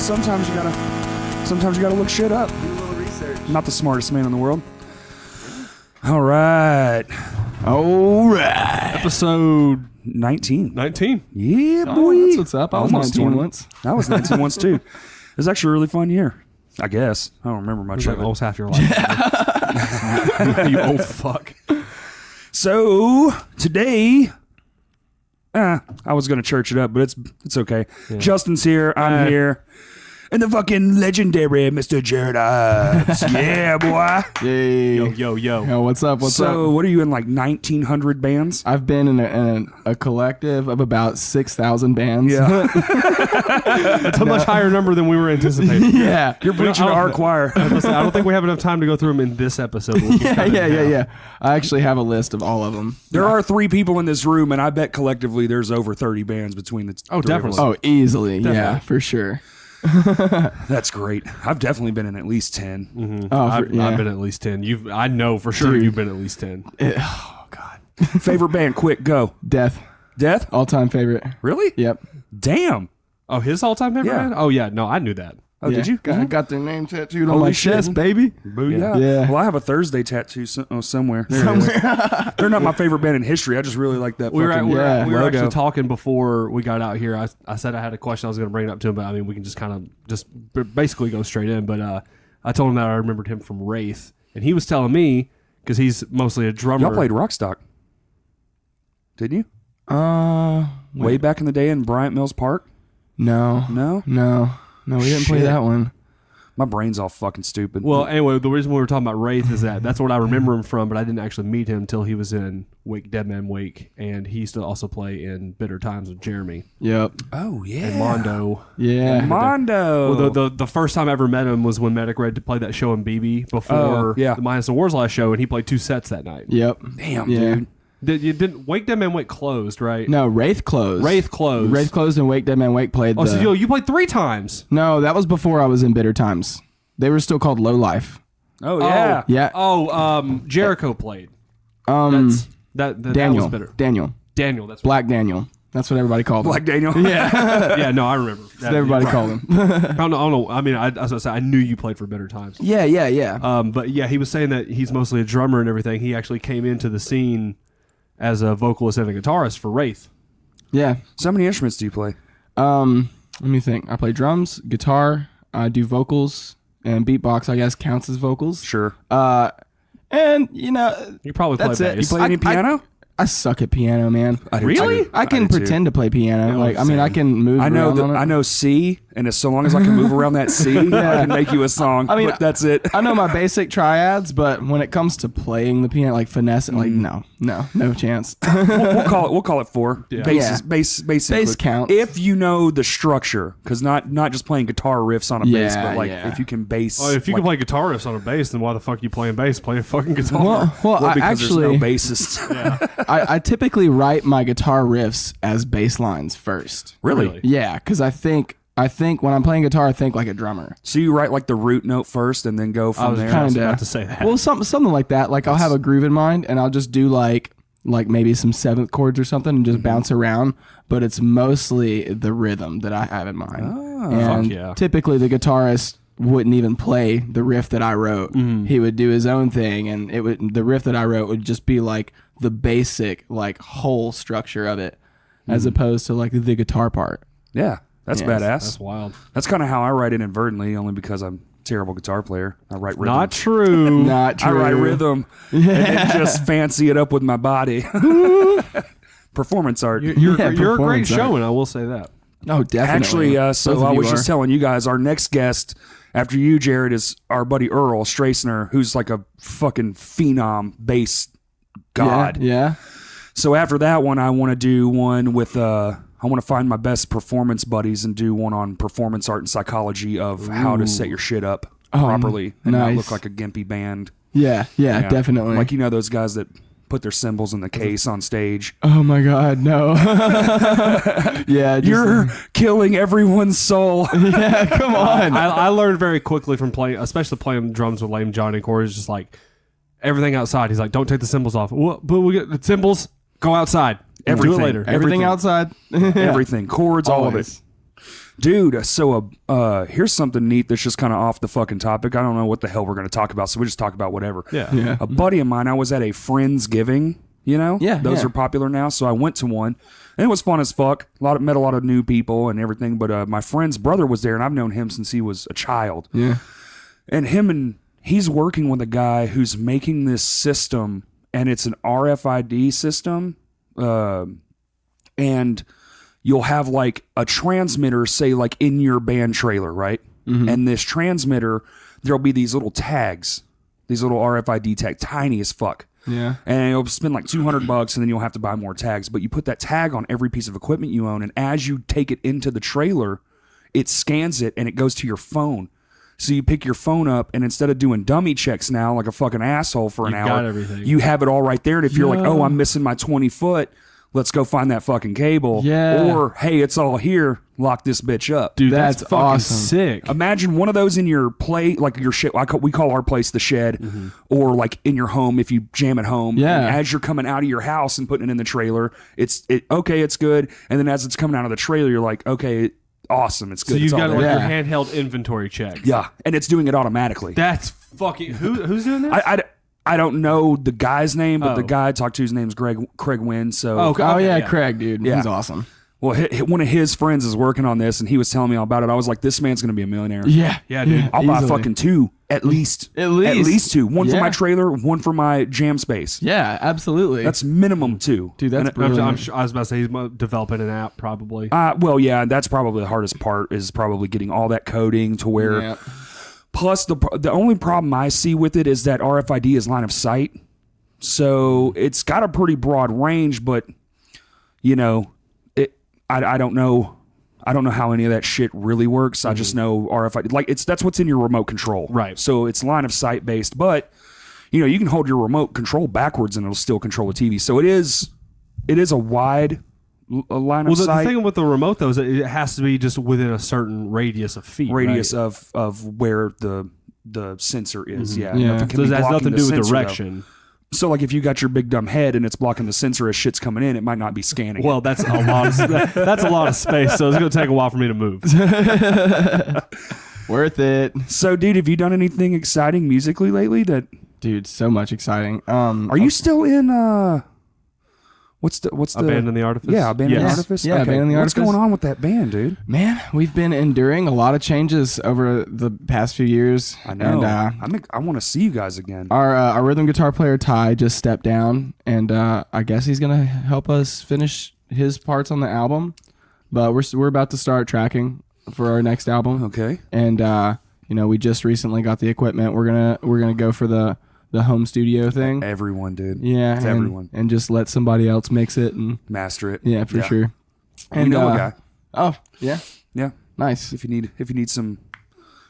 sometimes you gotta look shit up. Do a little research. Not the smartest man in the world. All right. Episode 19. 19. Yeah, Oh, boy. that's what's up. I was Almost 19 20. once. I was 19 once too. It was actually a really fun year. I guess. I don't remember much It's like of it. almost half your life. You old fuck. So today, I was gonna church it up, but it's okay. Yeah. Justin's here. I'm here. And the fucking legendary Mr. Jarrod Ives. Yeah, boy. Yay. Yo. Yo, what's up? What's up? So, what are you in, like 1,900 bands? I've been in a collective of about 6,000 bands. Yeah. It's a much higher number than we were anticipating. Yeah. You're preaching to our choir. I don't think we have enough time to go through them in this episode. Yeah. I actually have a list of all of them. There are 3 people in this room, and I bet collectively there's over 30 bands between the Oh, three of definitely. us. Oh, easily. Yeah, for sure. That's great. I've definitely been in at least 10. Mm-hmm. Oh, I've been at least 10. I know for sure you've been at least 10. Oh, God. Favorite band, quick, go. Death. Death? All-time favorite. Really? Yep. Damn. Oh, his all-time favorite Yeah. band? Oh, yeah. No, I knew that. Oh, did you? I got their name tattooed on Holy my shit. chest, baby. Booyah. Yeah. Well, I have a Thursday tattoo somewhere. There it is. They're not my favorite band in history. I just really like that We were fucking actually logo. talking before we got out here. I said I had a question I was going to bring it up to him, but I mean, we can just kind of basically go straight in. But I told him that I remembered him from Wraith, and he was telling me, because he's mostly a drummer. Y'all played Rockstock, didn't you? Way back in the day in Bryant Mills Park? No. No? No, we didn't play Shit. that one. My brain's all fucking stupid. Well, anyway, the reason we were talking about Wraith is that's what I remember him from, but I didn't actually meet him until he was in Wake, Dead Man Wake, and he used to also play in Bitter Times with Jeremy Yep. oh, yeah. and Mondo. Yeah. Mondo. Well, the first time I ever met him was when Medic Red played that show in BB before yeah. the Minus the Wars last show, and he played 2 sets that night. Yep. Damn, Yeah. dude. You didn't Wake, Dead Man Wake closed, right? No, Wraith closed. Wraith closed. Wraith closed and Wake Dead Man Wake played. Oh, so you played 3 times. No, that was before I was in Bitter Times. They were still called Low Life. Oh, yeah. Yeah. Oh, Jericho played. That Daniel. was bitter. Daniel. That's Black Daniel. That's what everybody called him. Black Daniel. Yeah. yeah, no, I remember. That's what everybody called him. I don't know. I mean, I knew you played for Bitter Times. Yeah. But yeah, he was saying that he's mostly a drummer and everything. He actually came into the scene as a vocalist and a guitarist for Wraith. Yeah. So how many instruments do you play? Let me think. I play drums, guitar, I do vocals, and beatbox, I guess, counts as vocals. Sure. And, you know, You probably play that's bass. it. You play any piano? I suck at piano, man. I do Really? too. I can do too. pretend to play piano. Yeah, Like, I mean, I same. can move I know around on it. I know C, and as so long as I can move around that C, I can make you a song. I mean, but that's it. I know my basic triads, but when it comes to playing the piano, like finesse it, like no chance. We'll call it 4. Yeah. Bass Bass counts. if you know the structure, because not just playing guitar riffs on a bass, Yeah, but like yeah. if you can bass. Oh, if you like, can play guitar riffs on a bass, then why the fuck you playing bass? Play a fucking guitar. well, I because actually, there's no bassist. I typically write my guitar riffs as bass lines first. Really? Yeah, because I think when I'm playing guitar, I think like a drummer. So you write like the root note first, and then go I from was there. kinda- about to say that. Well, something like that. Like I'll have a groove in mind, and I'll just do like maybe some 7th chords or something, and just bounce around. But it's mostly the rhythm that I have in mind. And Fuck yeah. typically the guitarist wouldn't even play the riff that I wrote. He would do his own thing, and the riff that I wrote would just be like the basic like whole structure of it, as opposed to like the guitar part. Yeah, that's Yes, badass. That's wild. That's kind of how I write inadvertently, only because I'm a terrible guitar player. I write rhythm. Not true. Not true. I write rhythm and then just fancy it up with my body. Performance art. You're a great performance art. showman, I will say that. Oh, definitely. Actually, so Both of I you was are. just telling you guys, our next guest after you, Jarrod, is our buddy Earl Strassner, who's like a fucking phenom bass god. Yeah. So after that one, I want to do one with I want to find my best performance buddies and do one on performance art and psychology of how to set your shit up properly and not nice. look like a gimpy band. Yeah, definitely. Like, you know, those guys that put their cymbals in the case on stage. Oh my God, no. Yeah, just, You're killing everyone's soul. yeah. Come on. I learned very quickly from playing, especially playing drums with Lame Johnny Corey. Is just like everything outside. He's like, don't take the cymbals off. But we get the cymbals. Go outside. Everything. Do it later. Everything outside. Everything. Chords, all of it. Always. Dude, so here's something neat that's just kind of off the fucking topic. I don't know what the hell we're going to talk about, so we just talk about whatever. Yeah. A buddy of mine, I was at a Friendsgiving, you know? Yeah, Those yeah. are popular now, so I went to one, and it was fun as fuck. Met a lot of new people and everything, but my friend's brother was there, and I've known him since he was a child. Yeah. And he's working with a guy who's making this system, and it's an RFID system, and you'll have like a transmitter, say like in your band trailer, right? Mm-hmm. And this transmitter, there'll be these little tags, these little RFID tags, tiny as fuck. Yeah. And you'll spend like $200 and then you'll have to buy more tags. But you put that tag on every piece of equipment you own, and as you take it into the trailer, it scans it and it goes to your phone. So you pick your phone up, and instead of doing dummy checks now like a fucking asshole for an You've hour, got everything. you have it all right there. And if you're like, oh, I'm missing my 20 foot, let's go find that fucking cable. Yeah. Or, hey, it's all here, lock this bitch up. Dude, That's that's fucking awesome. sick. Imagine one of those in your play, like your shit. We call our place the shed, or like in your home if you jam at home. Yeah. And as you're coming out of your house and putting it in the trailer, it's good. And then as it's coming out of the trailer, you're like, okay, awesome, it's good. So you've It's all got there. like Yeah. your handheld inventory check. Yeah, and it's doing it automatically. That's fucking who's doing that? I don't know the guy's name, but the Oh. guy I talked to, his name's Craig Wynn. So Okay. Oh yeah, Craig, dude. Yeah. He's awesome. well, one of his friends is working on this, and he was telling me all about it. I was like, this man's gonna be a millionaire. Yeah. Yeah, dude. I'll buy easily. fucking two at least. At least. two. One for Yeah. my trailer, one for my jam space. Yeah, absolutely. That's minimum two. dude. That's I'm brilliant. sure, I was about to say he's developing an app probably. Well, yeah, that's probably the hardest part is probably getting all that coding to where. Yeah. Plus, the only problem I see with it is that RFID is line of sight, so it's got a pretty broad range. But you know, I don't know. I don't know how any of that shit really works. I just know RFID, like that's what's in your remote control, Right. So it's line of sight based, but you know you can hold your remote control backwards and it'll still control the TV. So it is a wide line of Well, the sight. thing with the remote though is that it has to be just within a certain radius of feet. Radius right? of where the sensor is. Yeah. Yeah. Nothing can So be it has blocking nothing to do with sensor, though. direction. So like if you got your big dumb head and it's blocking the sensor as shit's coming in, it might not be scanning. Well, that's a lot. That's a lot of space. So it's going to take a while for me to move. Worth it, So dude, have you done anything exciting musically lately? That dude. So much exciting. are you still in? What's the Abandon the Artifice. Yeah, Abandon the Yes. Artifice. Yeah, Abandon the What's Artifice. going on with that band, dude? Man, we've been enduring a lot of changes over the past few years. I know. And, I want to see you guys again. our rhythm guitar player Ty just stepped down, and I guess he's gonna help us finish his parts on the album. But we're about to start tracking for our next album. Okay. And you know, we just recently got the equipment. We're gonna go for the home studio thing. Everyone, dude. Yeah, It's and, everyone. and just let somebody else mix it, and Master it. yeah, for sure. You And know a guy. Oh yeah, Yeah. nice. If you need some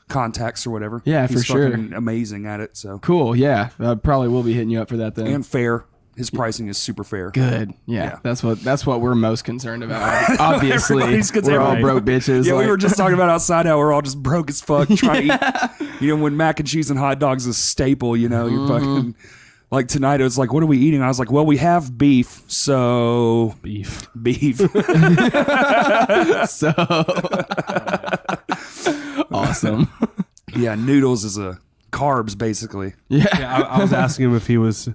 contacts or whatever. Yeah, He's for sure. fucking amazing at it. So Cool. Yeah, I probably will be hitting you up for that then. and fair. His pricing is super fair. Good. Yeah, Yeah. that's what we're most concerned about. Obviously, Everybody's we're all concerned. broke bitches. Yeah, we like- were just talking about outside how we're all just broke as fuck trying to eat. You know, when mac and cheese and hot dogs is a staple, you know, you're fucking like tonight it was like, what are we eating? I was like, well, we have beef, so Beef. beef. so awesome. Yeah, noodles is a carbs basically. Yeah. Yeah, I was asking him if he was.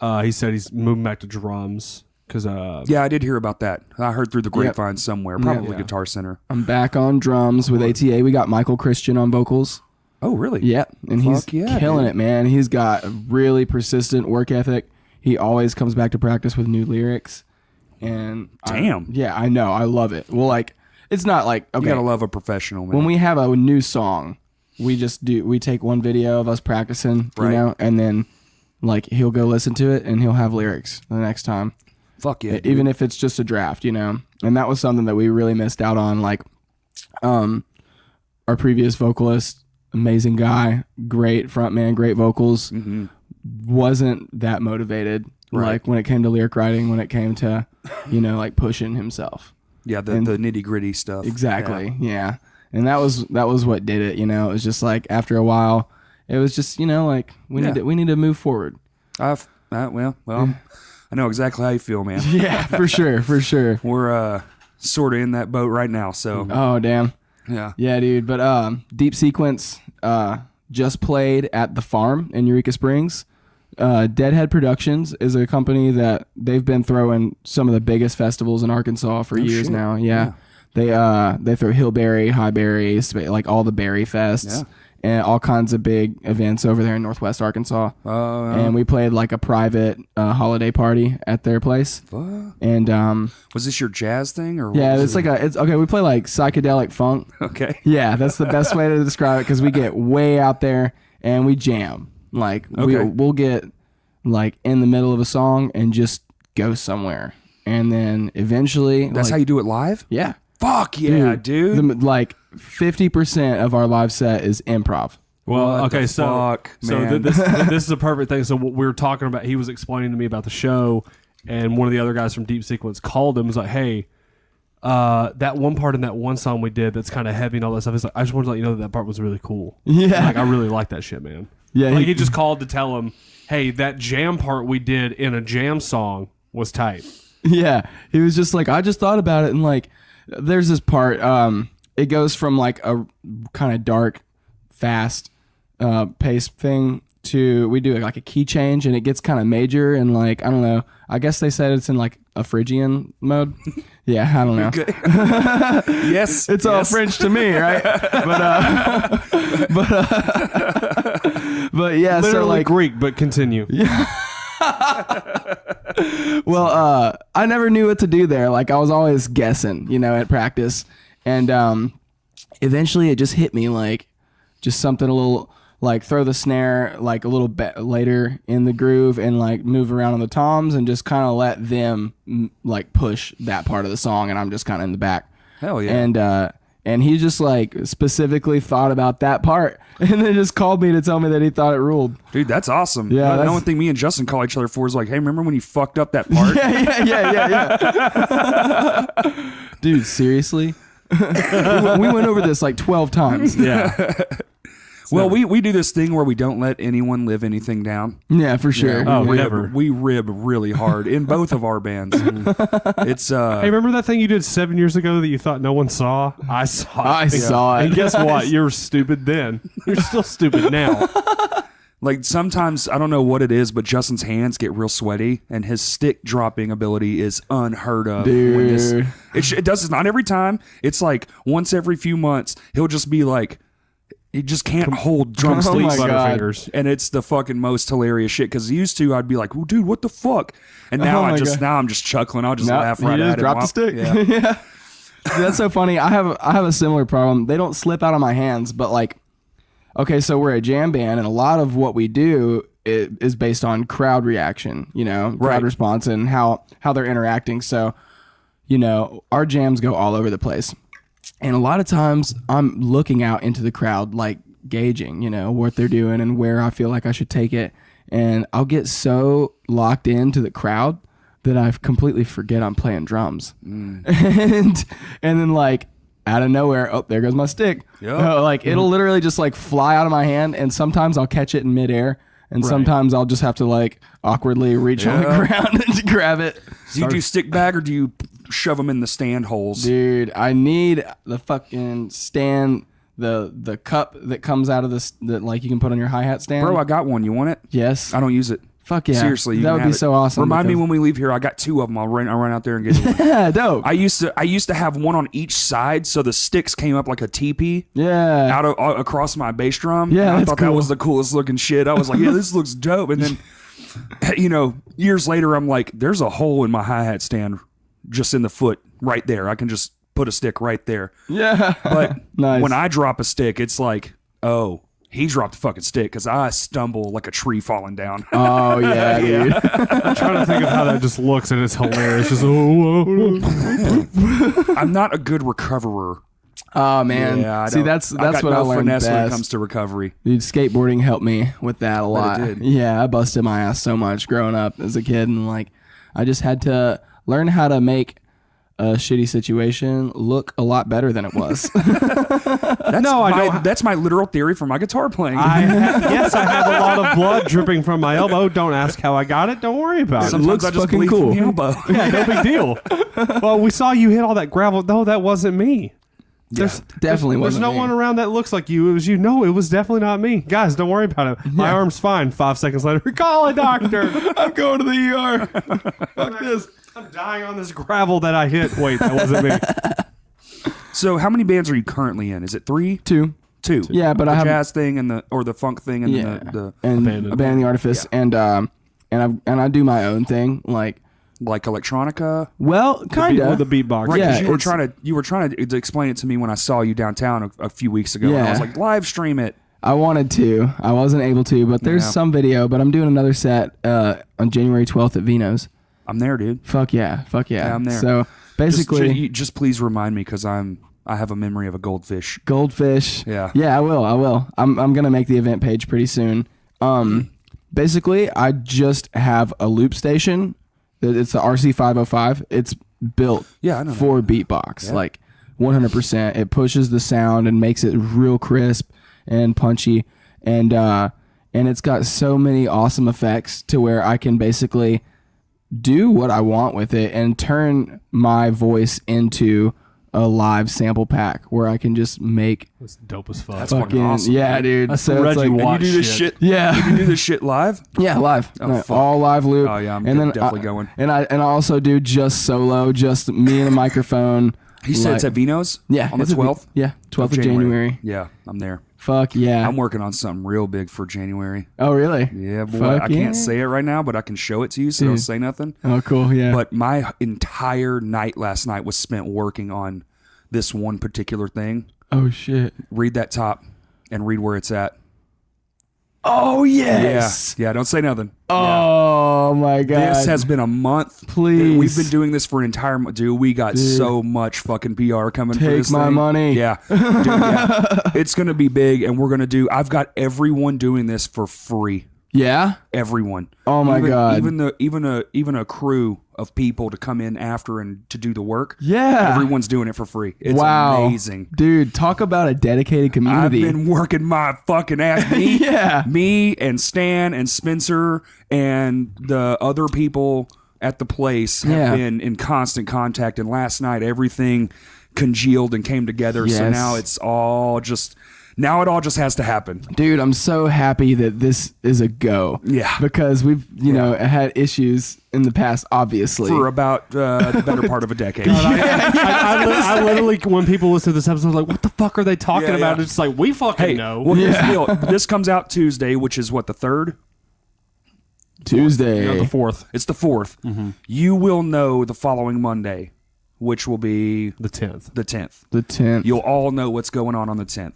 He said he's moving back to drums because. Yeah, I did hear about that. I heard through the grapevine somewhere, probably Yeah. Guitar Center. I'm back on drums with ATA. We got Michael Christian on vocals. Oh, really? Yeah, and he's Fuck yeah, killing dude. it, man. He's got a really persistent work ethic. He always comes back to practice with new lyrics. And Damn. I know. I love it. Well, like, it's not like, You okay, gotta love a professional, man. when we have a new song, we take one video of us practicing, Right. you know, and then like he'll go listen to it and he'll have lyrics the next time. Fuck yeah, dude. Even if it's just a draft, you know. And that was something that we really missed out on. Like, our previous vocalist, amazing guy, great frontman, great vocals, wasn't that motivated. Right. Like when it came to lyric writing, when it came to, you know, like pushing himself. Yeah, the nitty gritty stuff. Exactly. Yeah. And that was what did it. You know, it was just like after a while, it was just, you know, like we need to move forward. Well, I know exactly how you feel, man. Yeah, for sure, for sure. We're sort of in that boat right now. So Oh damn. Yeah. Yeah, dude. But Deep Sequence just played at the Farm in Eureka Springs. Deadhead Productions is a company that they've been throwing some of the biggest festivals in Arkansas for years shit. now. Yeah. They throw Hillberry, Highberry, like all the berry fests. Yeah. And all kinds of big events over there in Northwest Arkansas. And we played like a private holiday party at their place. And was this your jazz thing or? yeah, what it's like it's okay. We play like psychedelic funk. Okay. Yeah, that's the best way to describe it because we get way out there and we jam. Like we'll get like in the middle of a song and just go somewhere, and then eventually That's how you do it live? Yeah. Fuck yeah, dude. Like 50% of our live set is improv. Well, What okay, the so fuck, man? this is a perfect thing. So what we were talking about, he was explaining to me about the show, and one of the other guys from Deep Sequence called him. Was like, "Hey, that one part in that one song we did that's kind of heavy and all that stuff." He's like, "I just wanted to let you know that part was really cool." Yeah. Like I really like that shit, man. Yeah, like he just called to tell him, "Hey, that jam part we did in a jam song was tight." Yeah, he was just like, I just thought about it, and like, there's this part. It goes from like a kind of dark, fast pace thing to we do like a key change, and it gets kind of major and like I don't know. I guess they said it's in like a Phrygian mode. Yeah, I don't know. Yes. It's all French to me, right? But yeah, Literally so like Greek, but continue. well, I never knew what to do there. Like I was always guessing, at practice. And eventually it just hit me like just something a little like throw the snare like a little bit later in the groove and like move around on the toms and just kind of let them like push that part of the song. And I'm just kind of in the back. Hell yeah. And he just like specifically thought about that part and then just called me to tell me that he thought it ruled. Dude, that's awesome. Yeah, The only thing me and Justin call each other for is like, hey, remember when you fucked up that part? Yeah. Dude, seriously? we went over this like 12 times. Yeah. Well, we do this thing where we don't let anyone live anything down. Yeah, for sure. Oh, we never. We rib really hard in both of our bands. It's Hey, remember that thing you did 7 years ago that you thought no one saw? I saw it. I saw it. And guess what? You were stupid then. You're still stupid now. like sometimes I don't know what it is, but Justin's hands get real sweaty, and his stick dropping ability is unheard of. Dude. It does this not every time. It's like once every few months, he'll just be like. He just can't hold drumsticks, my God. Butterfingers. and it's the fucking most hilarious shit. Because used to, I'd be like, "Well, dude, what the fuck?" And now Oh my God. I'm just chuckling. I'll just No, laugh you right just at it. drop the stick. Yeah. Yeah. That's so funny. I have a similar problem. They don't slip out of my hands, but like, okay, so we're a jam band, and a lot of what we do is based on crowd reaction, crowd Right. response, and how they're interacting. So, our jams go all over the place. And a lot of times I'm looking out into the crowd, like gauging, what they're doing and where I feel like I should take it. And I'll get so locked into the crowd that I completely forget I'm playing drums. And then like out of nowhere, oh, there goes my stick. Yep. Like it'll literally just like fly out of my hand. And sometimes I'll catch it in midair. And sometimes I'll just have to like awkwardly reach on the ground and grab it. Do you do stick bag or do you shove them in the stand holes? Dude, I need the fucking stand, the cup that comes out of this that like you can put on your hi-hat stand. Bro, I got one. You want it? Yes. I don't use it. Fuck yeah. Seriously, you that can would have be it. so awesome. Remind me because- when we leave here. I got two of them. I'll run out there and get one. Yeah, dope. I used to have one on each side, so the sticks came up like a teepee Yeah. out of across my bass drum. Yeah, And I that's thought that cool. was the coolest looking shit. I was like, yeah, this looks dope. And then, years later, I'm like, there's a hole in my hi-hat stand just in the foot right there. I can just put a stick right there. Yeah. But Nice. when I drop a stick, it's like, oh, he dropped a fucking stick because I stumble like a tree falling down. Oh yeah, dude. I'm trying to think of how that just looks, and it's hilarious. Just I'm not a good recoverer. Oh man. Yeah, See, that's got what I no learned finesse when it best. comes to recovery. Dude, skateboarding helped me with that a lot. did. Yeah, I busted my ass so much growing up as a kid, and like, I just had to learn how to make a shitty situation look a lot better than it was. That's my literal theory for my guitar playing. yes, I have a lot of blood dripping from my elbow. Don't ask how I got it. Don't worry about it. Sometimes looks I just fucking bleed cool. from the elbow. Yeah, no big deal. Well, we saw you hit all that gravel. No, that wasn't me. There's Definitely There's wasn't no me. one around that looks like you. It was you. No, it was definitely not me. Guys, don't worry about it. My arm's fine. 5 seconds later, call a doctor. I'm going to the ER. Fuck this. I'm dying on this gravel that I hit. Wait, that wasn't me. So how many bands are you currently in? Is it 3? 2. 2. Yeah, but the I have jazz thing and the funk thing and the and Abandon the Artifice and I do my own thing like electronica. Well, kind of with the beatbox. Right, Yeah, because you were trying to explain it to me when I saw you downtown a few weeks ago. And I Yeah. was like, live stream it. I wanted to. I wasn't able to, but there's Yeah. some video. But I'm doing another set on January 12th at Vino's. I'm there, dude. Fuck yeah. Yeah, I'm there. So basically, just please remind me because I have a memory of a goldfish. Goldfish. Yeah. Yeah, I will. I'm gonna make the event page pretty soon. Basically, I just have a loop station. It's the RC505. It's built Yeah, I know for beatbox, like 100%. It pushes the sound and makes it real crisp and punchy, and it's got so many awesome effects to where I can basically do what I want with it and turn my voice into a live sample pack where I can just make That's dope as fuck. That's fucking fucking awesome. yeah, dude. That's So some it's Reggie like, Watt You do this shit. shit. yeah. You do this shit live. Yeah, live. Oh, No, fuck. all live loop. Oh, yeah, I'm and then definitely going. And I also do just solo, just me and a microphone. He said it's at Vino's. Yeah, on the it's at 12th. Yeah, 12th of January. Yeah, I'm there. Fuck yeah. I'm working on something real big for January. Oh really? Yeah, boy. Fuck I can't yeah. say it right now, but I can show it to you, so don't Dude. say nothing. Oh cool. Yeah. But my entire night last night was spent working on this one particular thing. oh shit. Read that top and read where it's at. Oh yes. Yeah, don't say nothing. Oh my god. This has been a month. Please. We've been doing this for an entire month. Dude, we got so much fucking PR coming for Take this my thing. money. Yeah. Dude, yeah. It's going to be big, and we're going to do... I've got everyone doing this for free. Yeah. Everyone. Oh my God. Even a crew of people to come in after and to do the work. Yeah. Everyone's doing it for free. It's wow. amazing. Dude, talk about a dedicated I've community. been working my fucking ass. Me, Yeah. me and Stan and Spencer and the other people at the place have been in constant contact. And last night, everything congealed and came together. So Yes. now it's all just... Now it all just has to happen. Dude, I'm so happy that this is a go. Yeah. Because we've, you know, had issues in the past, obviously. For about the better part of a decade. I literally, when people listen to this episode, like, what the fuck are they talking Yeah, about? yeah. It's like, we fucking Hey, know. well, here's the deal. This comes out Tuesday, which is what, the 3rd? Tuesday. the 4th, It's the 4th. You will know the following Monday, which will be the 10th. the 10th. The 10th. You'll all know what's going on the 10th.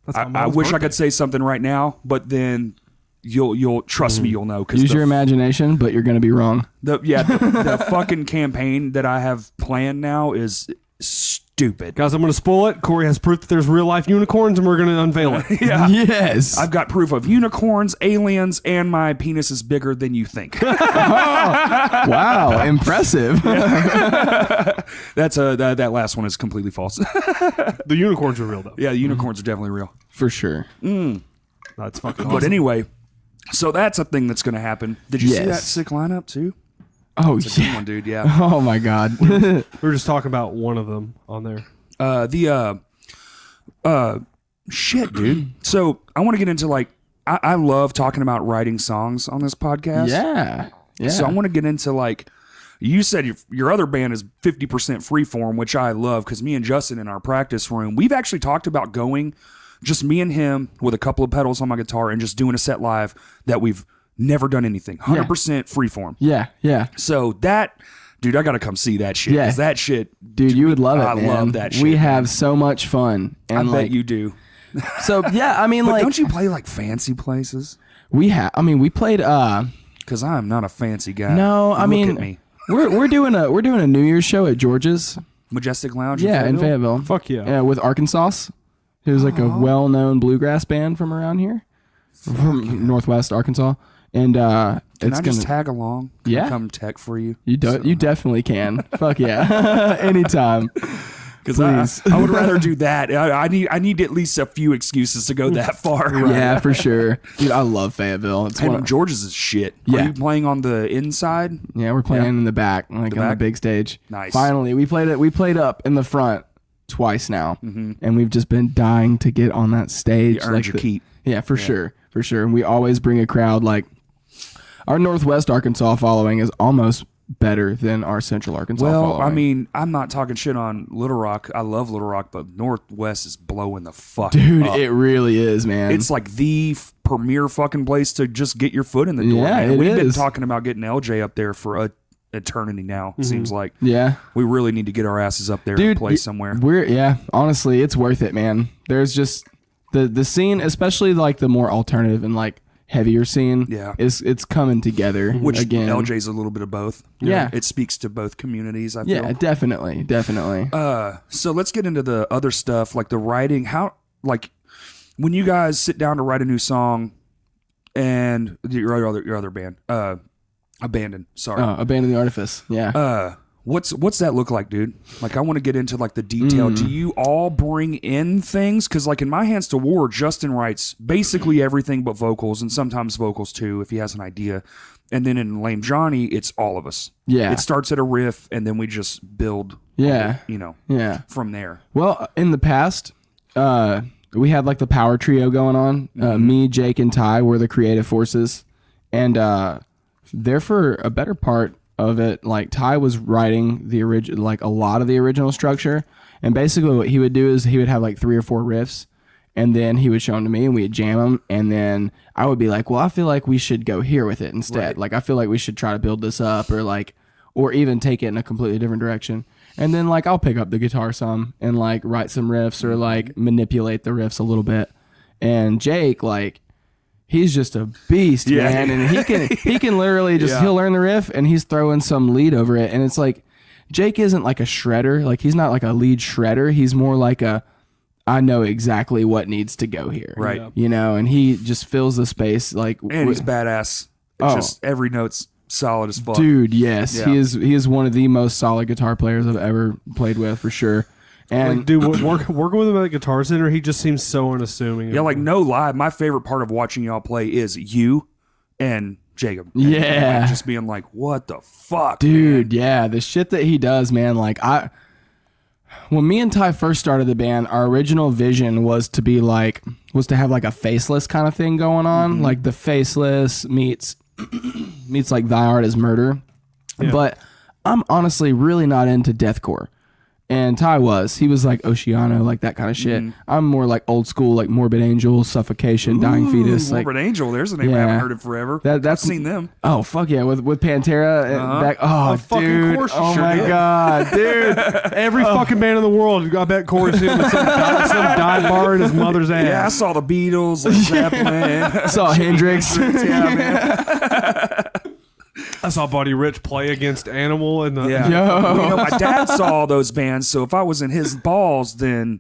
That's my I mom's wish I birthday. could say something right now, but then you'll trust me, you'll know. Cause Use your imagination, but you're going to be wrong. the fucking campaign that I have planned now is stupid. Guys, I'm going to spoil it. Corey has proof that there's real life unicorns, and we're going to unveil it. Yeah. Yes. I've got proof of unicorns, aliens, and my penis is bigger than you think. Wow. Impressive. That's that last one is completely false. The unicorns are real, though. Yeah, unicorns are definitely real. For sure. That's fucking But awesome. anyway, so that's a thing that's going to happen. Did you see Yes. that sick lineup too? Oh, It's a good yeah. one, dude. Yeah. Oh, my God. We were just talking about one of them on there. Shit, dude. So I want to get into like I love talking about writing songs on this podcast. Yeah. Yeah. So I want to get into like you said your other band is 50% freeform, which I love because me and Justin in our practice room, we've actually talked about going just me and him with a couple of pedals on my guitar and just doing a set live that we've never done anything. 100% freeform. Yeah. Yeah. So that, dude, I got to come see that shit. Yeah. 'Cause that shit, Dude, you would love it, I man. love that shit. We man. have so much fun. And I like, bet you do. so, yeah, I mean, But like, don't you play like fancy places? we played, Because I'm not a fancy guy. no, I Look mean, at me. we're doing a New Year's show at George's. Majestic Lounge. Yeah, in Fayetteville. Fuck yeah. Yeah, with Arkansas, who's like a well-known bluegrass band from around here, from Northwest Arkansas, and Can it's I gonna. just tag along? Can I Yeah. come tech for you. You definitely can. Fuck yeah, anytime. Because I would rather do that. I need at least a few excuses to go that far. Yeah, for sure, dude. I love Fayetteville. It's one. And George's is shit. Yeah. Are you playing on the inside? Yeah, we're playing in the back, like on the back? big stage. Nice. Finally, we played up in the front twice now, and we've just been dying to get on that stage. You earned your keep. Yeah, for sure. And we always bring a crowd. Like our Northwest Arkansas following is almost better than our Central Arkansas following. I mean, I'm not talking shit on Little Rock. I love Little Rock, but Northwest is blowing the fuck dude, up. it really is, man. It's like the premier fucking place to just get your foot in the door. Yeah, man. We've been is. talking about getting LJ up there for a eternity now. It seems like we really need to get our asses up there and play somewhere. Honestly, it's worth it, man. There's just the scene, especially like the more alternative and like heavier scene, it's coming together. Which again, LJ's a little bit of both. Yeah. It speaks to both communities, I feel. Yeah, definitely. So let's get into the other stuff, like the writing. How, like, when you guys sit down to write a new song, and your other band, Abandon. Sorry, Abandon the Artifice. Yeah. What's that look like, dude? Like, I want to get into like the detail. Do you all bring in things? Because like in My Hands to War, Justin writes basically everything but vocals, and sometimes vocals too if he has an idea. And then in Lame Johnny, it's all of us. Yeah. It starts at a riff, and then we just build. Yeah. From there. Well, in the past, we had like the power trio going on. Me, Jake, and Ty were the creative forces, and there for a better part of it, like Ty was writing the original, like a lot of the original structure, and basically what he would do is he would have like 3 or 4 riffs, and then he would show them to me and we'd jam them, and then I would be like, well, I feel like we should go here with it instead. Right. Like I feel like we should try to build this up, or even take it in a completely different direction. And then like I'll pick up the guitar some and like write some riffs or like manipulate the riffs a little bit. And Jake, like, he's just a beast, man. And he can literally just, he'll learn the riff and he's throwing some lead over it. And it's like, Jake isn't like a shredder. Like he's not like a lead shredder. He's more like I know exactly what needs to go here. Right. You know, and he just fills the space. Like, and he's badass. Just every note's solid as fuck. Dude, yes. Yeah. He is one of the most solid guitar players I've ever played with, for sure. And like, dude, working with him at the Guitar Center, he just seems so unassuming. Yeah, like no lie, my favorite part of watching y'all play is you and Jacob. And like, just being like, what the fuck, dude, man? Yeah, the shit that he does, man. Like when me and Ty first started the band, our original vision was to have like a faceless kind of thing going on, like the faceless meets like Thy Art Is Murder. Yeah. But I'm honestly really not into deathcore. And Ty he was like Oceano, like that kind of shit. I'm more like old school, like Morbid Angel, Suffocation, Dying Fetus. Morbid Angel, there's a name I haven't heard in forever. I've seen them. Oh fuck yeah, with Pantera and back. Oh, fucking dude. course you oh sure my did. god, dude. Every fucking band in the world, I bet Corey's in with some dive bar in his mother's ass. Yeah, I saw the Beatles, Led Zeppelin, saw Hendrix. Yeah, man. I saw Buddy Rich play against Animal and the Well, you know, my dad saw all those bands, so if I was in his balls, then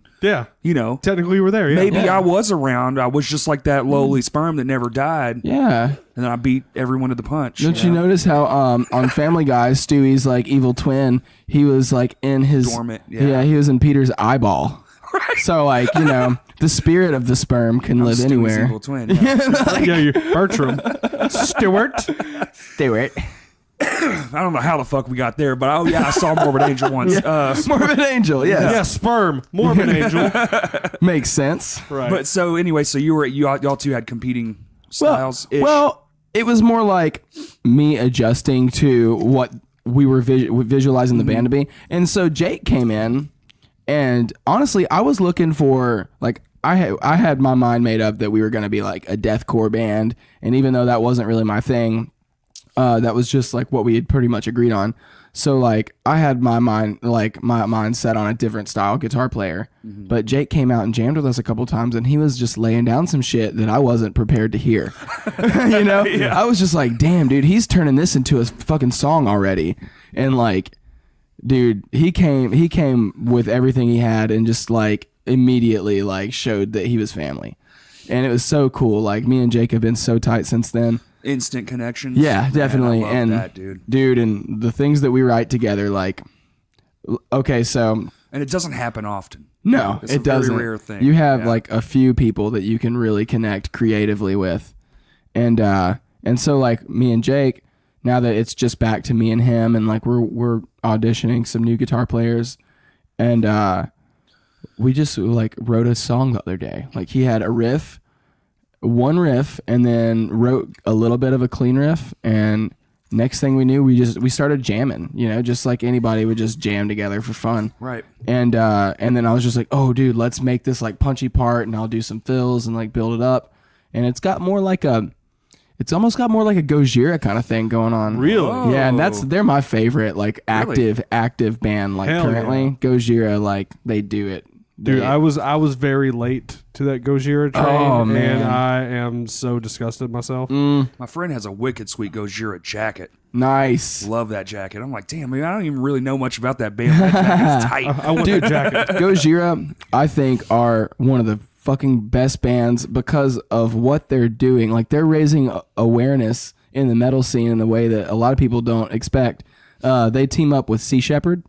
you know, technically you were there. Yeah. Maybe I was around. I was just like that lowly sperm that never died. Yeah, and then I beat everyone to the punch. Don't you notice how on Family Guy, Stewie's like evil twin, he was like in his dormant. Yeah, he was in Peter's eyeball. Right. So like, you know, the spirit of the sperm can live Stewie's anywhere. Evil twin. Yeah, you're Bertram. Stewart. I don't know how the fuck we got there, but I saw Morbid Angel once. Morbid Angel, yes. Yeah, sperm. Morbid Angel. Makes sense. Right. But so anyway, so y'all two had competing styles. Well, it was more like me adjusting to what we were visualizing the band to be. And so Jake came in, and honestly, I was looking for like I had my mind made up that we were going to be like a deathcore band, and even though that wasn't really my thing, that was just like what we had pretty much agreed on. So like I had my mind set on a different style guitar player, but Jake came out and jammed with us a couple times, and he was just laying down some shit that I wasn't prepared to hear. You know, I was just like, damn, dude, he's turning this into a fucking song already, and like. Dude, he came with everything he had and just like immediately like showed that he was family. And it was so cool. Like me and Jake have been so tight since then. Instant connections. Yeah, definitely. Man, I love that, dude, and the things that we write together, like, okay, so. And it doesn't happen often. No, it's it doesn't. Very rare thing. You have like a few people that you can really connect creatively with. And so like me and Jake, now that it's just back to me and him, and like we're auditioning some new guitar players, and we just like wrote a song the other day. Like he had one riff, and then wrote a little bit of a clean riff, and next thing we knew, we started jamming, just like anybody would just jam together for fun. Right. And then I was just like, oh dude, let's make this like punchy part, and I'll do some fills and like build it up. And it's almost got more like a Gojira kind of thing going on. Really? Oh. Yeah, and they're my favorite like active band like Hell currently. yeah. Gojira, like they do it. Dude, I was very late to that Gojira train. Oh, man. And I am so disgusted myself. My friend has a wicked sweet Gojira jacket. Nice. Love that jacket. I'm like, damn, man, I don't even really know much about that band. That jacket's tight. I want that jacket. Gojira, I think, are one of the fucking best bands because of what they're doing. Like they're raising awareness in the metal scene in a way that a lot of people don't expect. They team up with Sea Shepherd,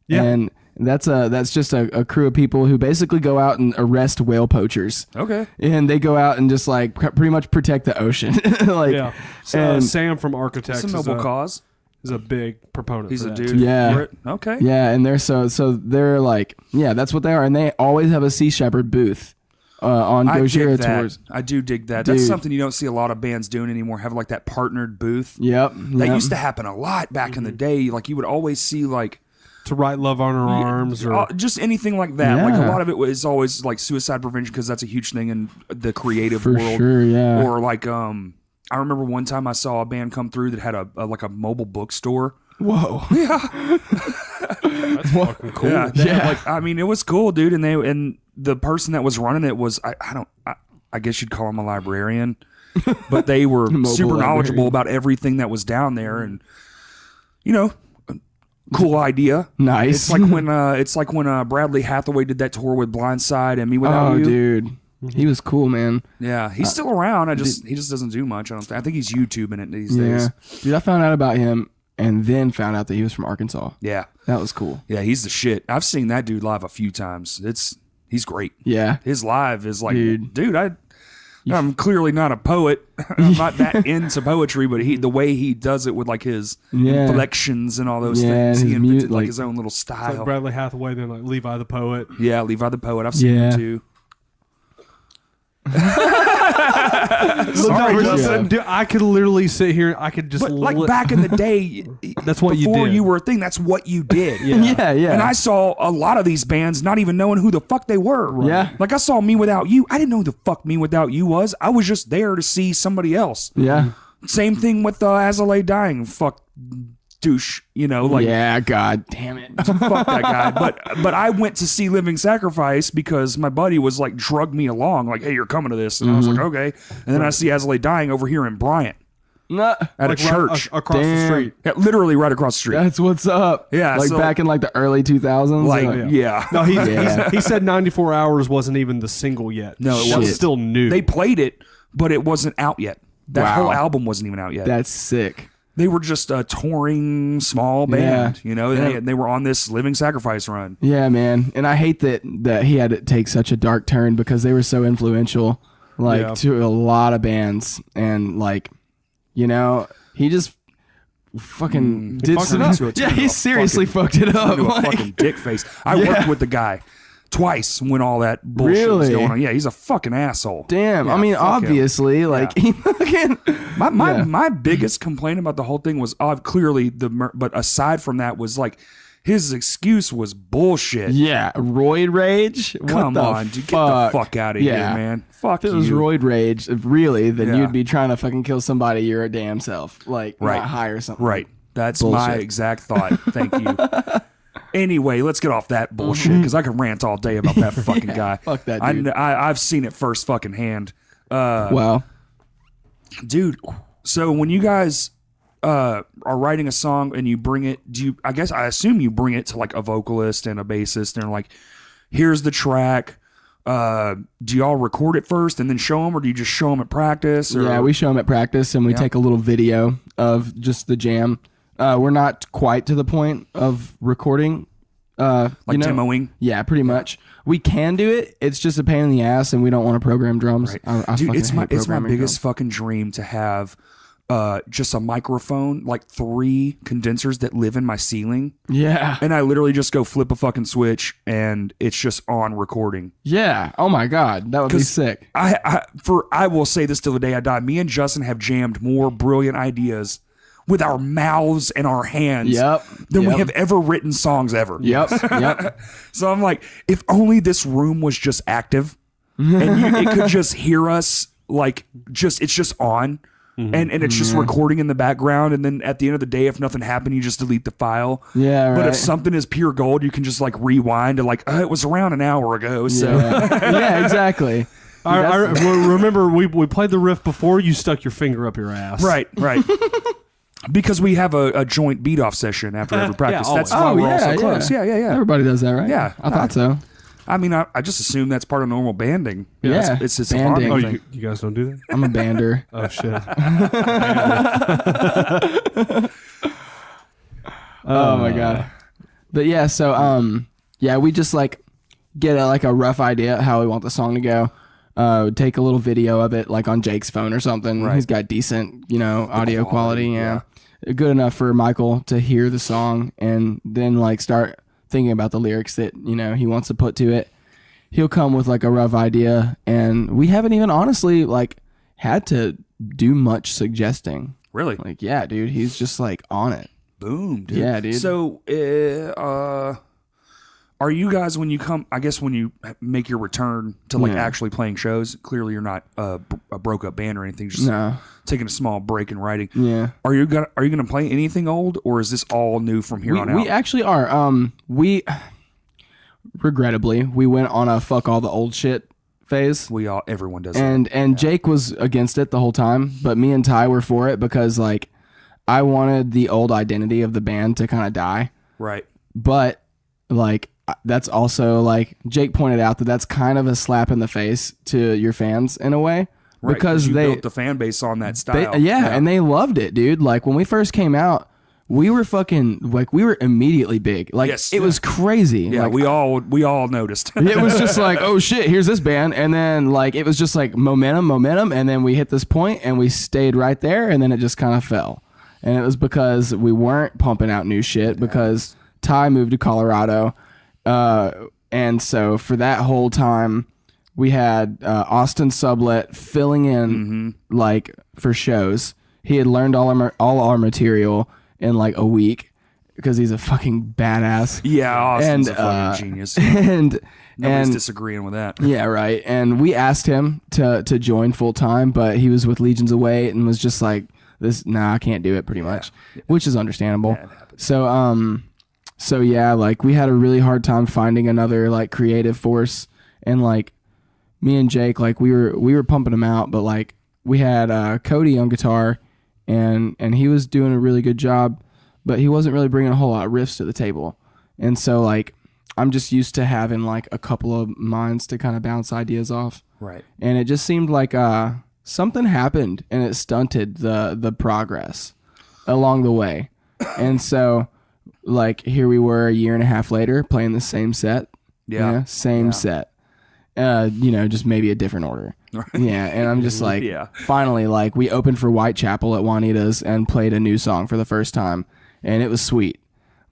and that's just a crew of people who basically go out and arrest whale poachers. Okay. And they go out and just like pretty much protect the ocean. Like, Yeah. So, and Sam from Architects It's a noble cause. is a big proponent. He's for a that, dude. too. Yeah. for it. Okay. yeah, and they're so they're like, yeah, that's what they are, and they always have a Sea Shepherd booth on I Gojira dig that. tours. I do dig that. Dude. That's something you don't see a lot of bands doing anymore. Have like that partnered booth. Yep. That used to happen a lot back in the day. Like you would always see like To write Love on Her Arms or just anything like that. Like a Yeah. lot of it was always like suicide prevention because that's a huge thing in the creative For world. sure, yeah. Or like I remember one time I saw a band come through that had a like a mobile bookstore. Whoa. that's fucking cool. Yeah, Yeah. Like I mean, it was cool, dude. And the person that was running it was I guess you'd call him a librarian, but they were super knowledgeable librarian. about everything that was down there, and cool idea. Nice. It's like when Bradley Hathaway did that tour with Blindside and Me Without Oh, You. dude. He was cool, man. Yeah, he's still around. He just doesn't do much. I think he's YouTubing it these Yeah. days. Dude, I found out about him and then found out that he was from Arkansas. Yeah, That was cool. yeah, he's the shit. I've seen that dude live a few times. He's great. Yeah. His live is like, Dude. dude, I'm clearly not a poet. I'm not that into poetry, but the way he does it with like his Yeah. inflections and all those Yeah, things, he his invented like like- his own little It's style. like Bradley Hathaway, then like Levi the Poet. Yeah, Levi the Poet. I've seen Yeah. him too. Sorry, Sorry, Justin. Dude, I could literally sit here. I could just But like back in the day, That's what you before did. you were a thing. That's what you did. Yeah, yeah. And I saw a lot of these bands not even knowing who the fuck they were. Yeah. Like I saw Me Without You. I didn't know who the fuck Me Without You was. I was just there to see somebody else. Yeah. Same thing with As I Lay Dying. Fuck douche. Like yeah, god damn it. fuck that guy. But I went to see Living Sacrifice because my buddy was like drug me along. Like, hey, you're coming to this. And I was like, okay. And then I see As I Lay Dying over here in Bryant Nah, at like a church. across the Damn. street. Yeah, literally right across the street. that's what's up. Yeah, Like so- back in like the early 2000s. Like, yeah. No, Yeah. he said 94 Hours wasn't even the single yet. No, it That was wasn't. still new. They played it, but it wasn't out yet. That Wow. whole album wasn't even out yet. That's sick. They were just a touring small band, Yeah. They were on this Living Sacrifice run. Yeah, man. And I hate that he had to take such a dark turn because they were so influential, like Yeah. to a lot of bands, and like, he just fucking did fucked some. it up. To it, Yeah, to he a seriously fucking- fucked it up. Into a Like, fucking dick face. I worked with the guy twice when all that bullshit was Really? going on. Yeah, he's a fucking asshole. damn. Yeah, I mean, fuck him. obviously, like he fucking. Yeah. My biggest complaint about the whole thing was clearly but aside from that was like his excuse was bullshit. Yeah, roid rage. Come what the on, dude, get fuck? the fuck out of Yeah. here, man. Fuck If it was you. roid rage, really, then Yeah. you'd be trying to fucking kill somebody your damn self, like Right. not hire something. Right. That's my Bullshit. exact thought. Thank you. Anyway, let's get off that bullshit because I can rant all day about that fucking guy. fuck that dude. I've seen it first fucking hand. Wow. Dude, so when you guys are writing a song and you bring it, I assume you bring it to like a vocalist and a bassist and like, here's the track. Do y'all record it first and then show them, or do you just show them at practice? Or? Yeah, we show them at practice and we take a little video of just the jam. We're not quite to the point of recording. demoing. Yeah, pretty much. We can do it. It's just a pain in the ass, and we don't want to program drums. Right. I Dude, fucking it's my hate programming biggest drums. fucking dream to have just a microphone, like 3 condensers that live in my ceiling. Yeah. And I literally just go flip a fucking switch and it's just on recording. Yeah. Oh my God. That would be sick. I will say this till the day I die. Me and Justin have jammed more brilliant ideas with our mouths and our hands than we have ever written songs ever. Yep. So I'm like, if only this room was just active and it could just hear us, like, it's just on. And it's just recording in the background, and then at the end of the day, if nothing happened, you just delete the file. Yeah, right. But if something is pure gold, you can just like rewind to like, it was around an hour ago. So yeah, exactly. I remember we played the riff before you stuck your finger up your ass. Right. Because we have a joint beat off session after every practice. Yeah, that's why we're all so close. Yeah. Everybody does that, right? Yeah. I thought so. I mean, I just assume that's part of normal banding. Yeah, it's just banding. a Oh, harmony thing. you guys don't do that? I'm a bander. Oh shit. Oh my God. But yeah, so we just like get a rough idea of how we want the song to go. Take a little video of it, like on Jake's phone or something. Right. He's got decent, audio quality. Yeah. Good enough for Michael to hear the song and then like start thinking about the lyrics that he wants to put to it. He'll come with like a rough idea, and we haven't even honestly like had to do much suggesting. Really? Like, yeah, dude, he's just like on it. Boom, dude. Yeah, dude. So, are you guys, when you make your return to like actually playing shows, clearly you're not a broke up band or anything, just taking a small break in writing. Yeah. Are you gonna play anything old, or is this all new from here on out? We actually are. We regrettably we went on a fuck all the old shit phase. Everyone does and that. And Jake was against it the whole time, but me and Ty were for it because like I wanted the old identity of the band to kind of die. Right. But like that's also like Jake pointed out that's kind of a slap in the face to your fans in a way. Right, because you they built the fan base on that style. And they loved it, dude. Like when we first came out, we were immediately big. Like it was crazy. Yeah, like, we all noticed. It was just like, oh shit, here's this band, and then like it was just like momentum, and then we hit this point and we stayed right there, and then it just kind of fell. And it was because we weren't pumping out new shit because Ty moved to Colorado, and so for that whole time. We had Austin Sublet filling in like for shows. He had learned all our material in like a week because he's a fucking badass. Yeah, Austin's a fucking genius. Nobody's disagreeing with that. Yeah, right. And we asked him to join full time, but he was with Legions of Weight and was just like, I can't do it pretty much, which is understandable. So yeah, like we had a really hard time finding another like creative force, and like me and Jake, like we were pumping him out, but like we had Cody on guitar, and he was doing a really good job, but he wasn't really bringing a whole lot of riffs to the table. And so like I'm just used to having like a couple of minds to kind of bounce ideas off. Right. And it just seemed like something happened and it stunted the progress along the way. And so like here we were a year and a half later playing the same set. Yeah. Same set. Just maybe a different order. Yeah, and I'm just like, finally, like we opened for Whitechapel at Juanita's and played a new song for the first time, and it was sweet.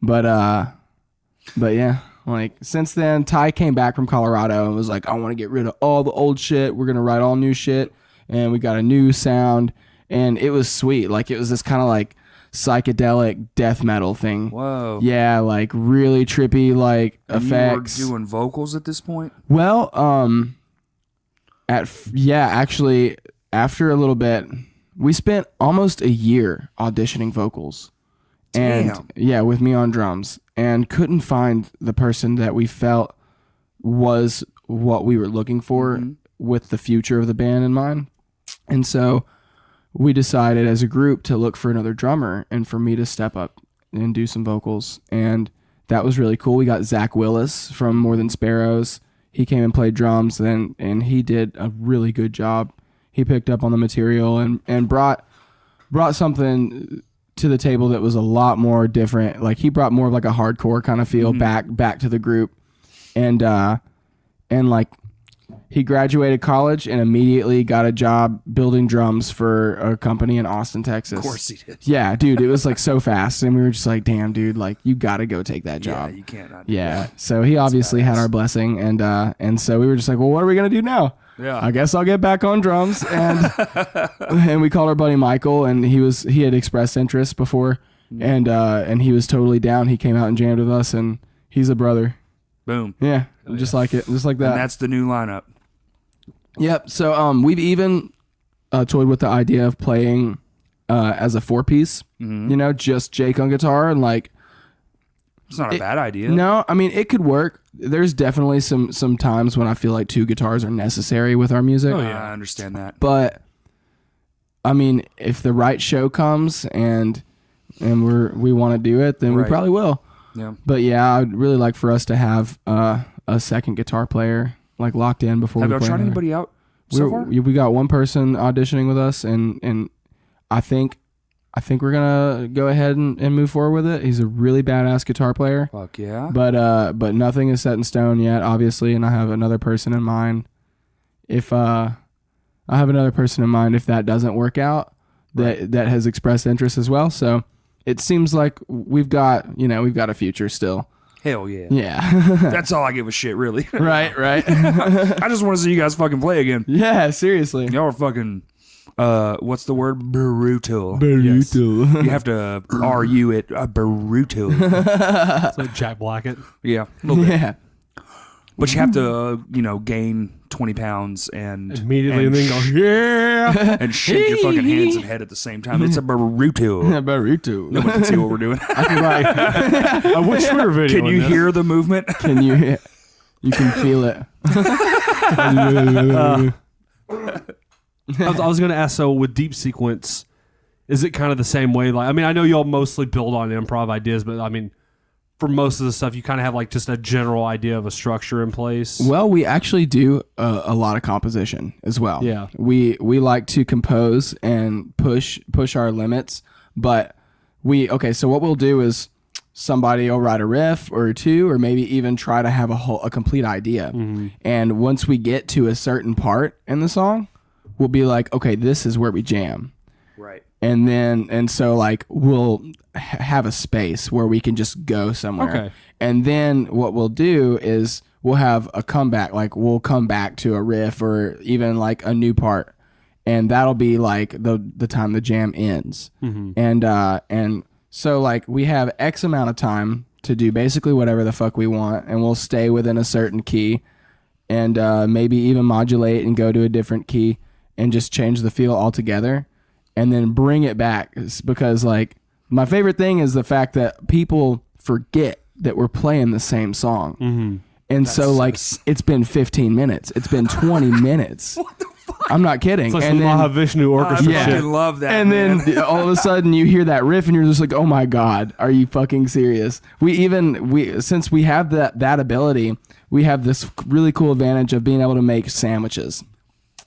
But yeah, like since then, Ty came back from Colorado and was like, I want to get rid of all the old shit. We're gonna write all new shit, and we got a new sound, and it was sweet. Like it was this kind of like psychedelic death metal thing. Whoa. Yeah, like really trippy like and effects. You were doing vocals at this point? Well, actually after a little bit, we spent almost a year auditioning vocals. Damn. And yeah, with me on drums, and couldn't find the person that we felt was what we were looking for with the future of the band in mind. And so we decided as a group to look for another drummer and for me to step up and do some vocals. And that was really cool. We got Zach Willis from More Than Sparrows. He came and played drums and he did a really good job. He picked up on the material and brought something to the table that was a lot more different. Like he brought more of like a hardcore kind of feel back to the group. And like he graduated college and immediately got a job building drums for a company in Austin, Texas. Of course he did. Yeah, dude, it was like so fast, and we were just like, damn, dude, like you got to go take that job. Yeah, you can't not do Yeah. that. So he obviously had our blessing, and so we were just like, well, what are we gonna do now? Yeah. I guess I'll get back on drums, and and we called our buddy Michael, and he had expressed interest before, and he was totally down. He came out and jammed with us, and he's a brother. Boom. Yeah, just like it, just like that. And that's the new lineup. Yep. So we've even toyed with the idea of playing as a 4-piece. You know, just Jake on guitar and like. It's not a bad idea. No, I mean it could work. There's definitely some times when I feel like 2 guitars are necessary with our music. Oh yeah, I understand that. But I mean, if the right show comes and we want to do it, then we Right. probably will. Yeah. But yeah, I'd really like for us to have a second guitar player like locked in before Have we y'all play. tried another. anybody out so far? We got one person auditioning with us, and I think we're gonna go ahead and move forward with it. He's a really badass guitar player, Fuck yeah. but nothing is set in stone yet, obviously. And I have another person in mind. If that doesn't work out, that has expressed interest as well. So it seems like we've got a future still. Hell yeah. Yeah. That's all I give a shit, really. Right. I just want to see you guys fucking play again. Yeah, seriously. Y'all are fucking, what's the word? Brutal. Brutal. Yes. You have to R-U it. Brutal. It's like Jack Blackett. Yeah. A little bit. Yeah. But you have to, gain 20 pounds and Immediately and then go, yeah, and shake your fucking hands and head at the same time. It's a burrito. Burrito. No one can see what we're doing. I wish we were videoing Can you this. hear the movement? Can you? You can feel it. I was going to ask, so with Deep Sequence, is it kind of the same way? Like, I mean, I know y'all mostly build on improv ideas, but I mean, for most of the stuff, you kind of have like just a general idea of a structure in place. Well, we actually do a lot of composition as well. Yeah. We like to compose and push our limits, but so what we'll do is somebody will write a riff or 2, or maybe even try to have a complete idea. Mm-hmm. And once we get to a certain part in the song, we'll be like, okay, this is where we jam. Right. And so like we'll have a space where we can just go somewhere. Okay. And then what we'll do is we'll have a comeback, like we'll come back to a riff or even like a new part, and that'll be like the time the jam ends. Mm-hmm. And so like we have X amount of time to do basically whatever the fuck we want, and we'll stay within a certain key, and maybe even modulate and go to a different key and just change the feel altogether. And then bring it back, because like my favorite thing is the fact that people forget that we're playing the same song. Mm-hmm. And so like it's been 15 minutes. It's been 20 minutes. What the fuck? I'm not kidding. It's like and some then, Mahavishnu orchestra I shit. fucking love that. and man. then all of a sudden you hear that riff and you're just like, oh my God, are you fucking serious? Since we have that ability, we have this really cool advantage of being able to make sandwiches.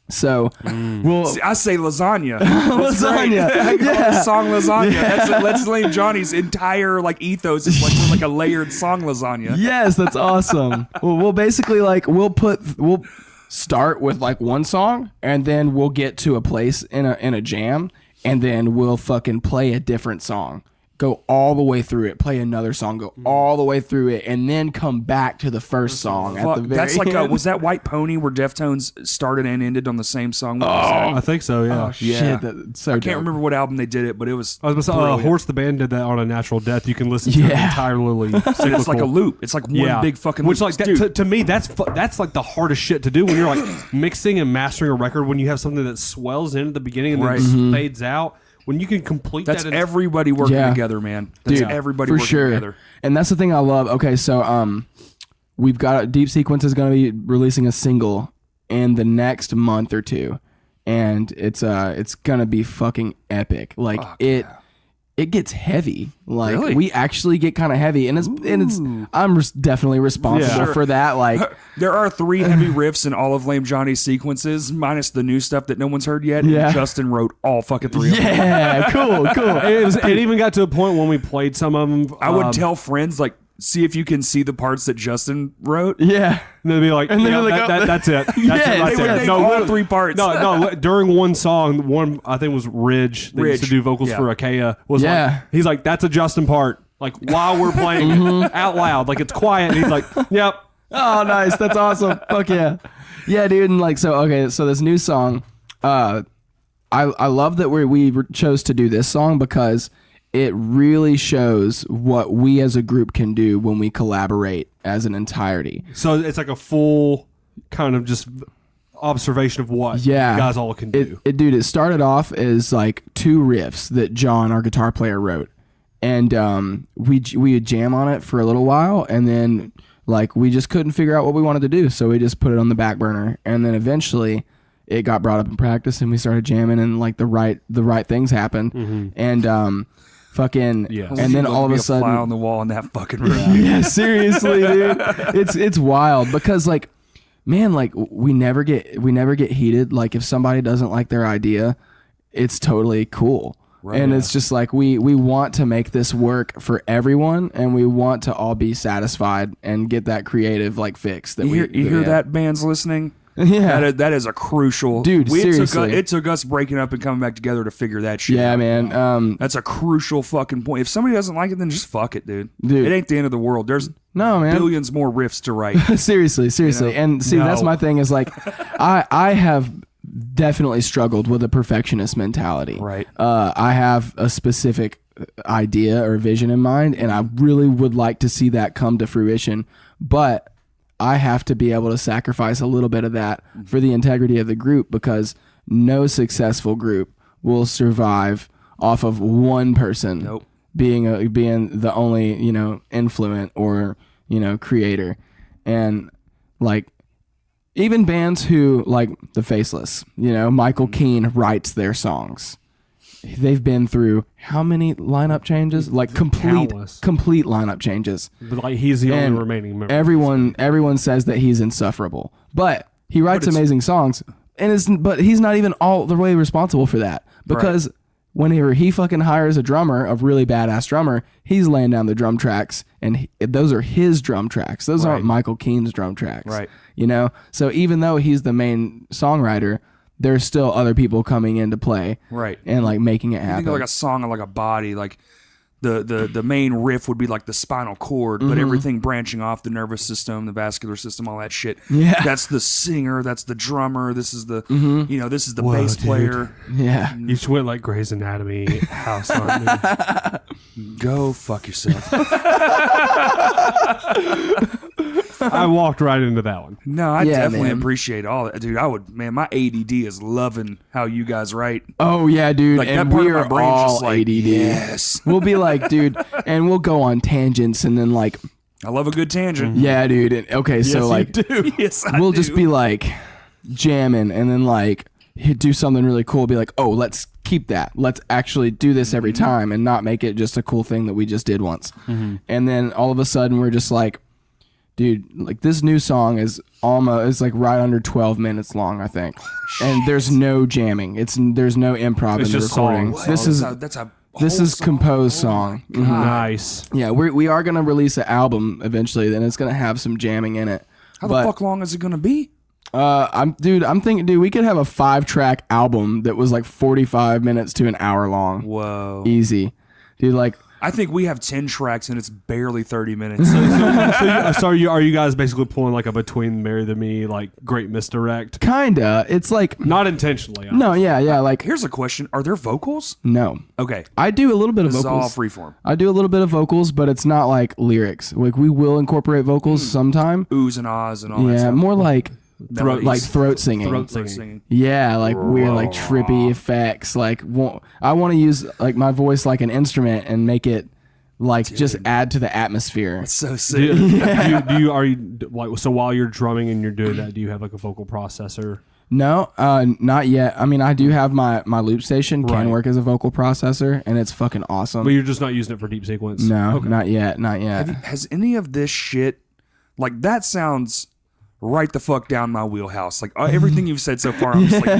So we'll I say lasagna. lasagna. I call Yeah. the song lasagna. That's Lame Johnny's entire like ethos is like a layered song lasagna. Yes, that's awesome. We'll basically like we'll start with like one song, and then we'll get to a place in a jam, and then we'll fucking play a different song. Go all the way through it, play another song, go all the way through it, and then come back to the first song at the very That's like end. was that White Pony where Deftones started and ended on the same song? What was that? I think so, yeah. Oh shit, Yeah. that's so I can't remember what album they did it, but it was. I was going to say, brilliant. Horse the Band did that on A Natural Death. You can listen to it Yeah. entirely. And it's like a loop. It's like one big fucking loop. Which, like, Dude, to me, that's like the hardest shit to do when you're like mixing and mastering a record. When you have something that swells in at the beginning and then Right. just fades out. When you can complete that's that, everybody working Yeah. together, man. That's Dude, everybody for working sure. together. And that's the thing I love. Okay, so we've got Deep Sequence is going to be releasing a single in the next month or 2, and it's going to be fucking epic. Like it gets heavy. Like Really? we actually get kind of heavy, and I'm definitely responsible Yeah. for that. Like There are 3 heavy riffs in all of Lame Johnny's sequences, minus the new stuff that no one's heard yet. Yeah. And Justin wrote all fucking 3 of them. yeah, cool. it even got to a point when we played some of them. I would tell friends like see if you can see the parts that Justin wrote. Yeah. And they'd be like, And then yeah, they're like, that's it. That's Yeah, it right they They would there. name No, all literally- 3 parts. No, during one song, one I think was Ridge. They used to Ridge, do vocals yeah. for Achaia. Was Yeah. like, he's like, that's a Justin part. Like while we're playing it out loud, like it's quiet. And he's like, yep. Oh, nice. That's awesome. Fuck yeah. Yeah, dude. And like, so this new song, I love that we chose to do this song because it really shows what we as a group can do when we collaborate as an entirety. So it's like a full kind of just observation of what Yeah. you guys all can do. Dude, it started off as like 2 riffs that John, our guitar player, wrote. And we would jam on it for a little while, and then like we just couldn't figure out what we wanted to do, so we just put it on the back burner. And then eventually it got brought up in practice, and we started jamming, and like the right things happened. And fucking Yes. and then You'd love all to of be a sudden fly on the wall in that fucking room. yeah, seriously, dude. It's wild because like, man, like we never get heated. Like if somebody doesn't like their idea, it's totally cool. Right. And it's just like we want to make this work for everyone, and we want to all be satisfied and get that creative like fix that You hear yeah. that, bands listening? Yeah. That is a crucial... Dude, seriously. It took us breaking up and coming back together to figure that shit Yeah, out. man. That's a crucial fucking point. If somebody doesn't like it, then just fuck it, dude. Dude. It ain't the end of the world. There's No, man. billions more riffs to write. seriously. And see, that's my thing is like, I have definitely struggled with a perfectionist mentality. Right. I have a specific idea or vision in mind, and I really would like to see that come to fruition, but I have to be able to sacrifice a little bit of that for the integrity of the group, because no successful group will survive off of one person Nope. being the only, influent or, creator. And like even bands who like the Faceless, Michael Keane writes their songs. They've been through how many lineup changes? Like complete lineup changes. But like he's the And only remaining member. Everyone says that he's insufferable, but he writes amazing songs, but he's not even all the way responsible for that, because whenever he fucking hires a drummer, a really badass drummer, he's laying down the drum tracks, and those are his drum tracks. Those aren't Michael Keane's drum tracks. Right. So even though he's the main songwriter, there's still other people coming into play. Right. And like making it I happen. think of like a song of like a body, like the main riff would be like the spinal cord, but everything branching off the nervous system, the vascular system, all that shit. Yeah. That's the singer, that's the drummer, this is the this is the Whoa, bass dude. player. Yeah. You just went like Grey's Anatomy house on me. Go fuck yourself. I walked right into that one. No, I Yeah, definitely man. appreciate all that. Dude, my ADD is loving how you guys write. Oh yeah, dude. Like, and that part we of my are brain's all just like, ADD. yes. We'll be like, dude, and we'll go on tangents, and then like, I love a good tangent. yeah, dude. And, okay, so like, do. Yes, I we'll do. just be like jamming, and then like he'd do something really cool. Be like, oh, let's keep that. Let's actually do this every time, and not make it just a cool thing that we just did once. And then all of a sudden, we're just like, dude, like this new song is like right under 12 minutes long, I think. And there's no jamming. There's no improv It's in the just recording. songs. This is that's a this whole is song. composed Oh my song. God. Nice. Yeah, we are gonna release an album eventually, and it's gonna have some jamming in it. How the fuck long is it gonna be? I'm thinking, dude, we could have a 5-track album that was like 45 minutes to an hour long. Whoa. Easy, dude. Like, I think we have 10 tracks and it's barely 30 minutes. So are you guys basically pulling like a between Marry the Me, like Great Misdirect? kinda. It's like Not intentionally. no, yeah. Like, Here's a question. Are there vocals? no. Okay. I do a little bit of This is all vocals. freeform. I do a little bit of vocals, but it's not like lyrics. Like, we will incorporate vocals sometime. Oohs and ahs and all that Yeah, stuff. more like Melodies. throat singing. Throat Throat singing. singing. Yeah, like weird, like trippy effects. Like, I want to use like my voice like an instrument and make it like just add to the atmosphere. So Do sick. you like so while you're drumming and you're doing that? Do you have like a vocal processor? No, not yet. I mean, I do have my loop station can Right. work as a vocal processor, and it's fucking awesome. But you're just not using it for deep sequence. No, Okay. not yet, not yet. Has any of this shit, like that sounds right the fuck down my wheelhouse. Like everything you've said so far, I'm just like,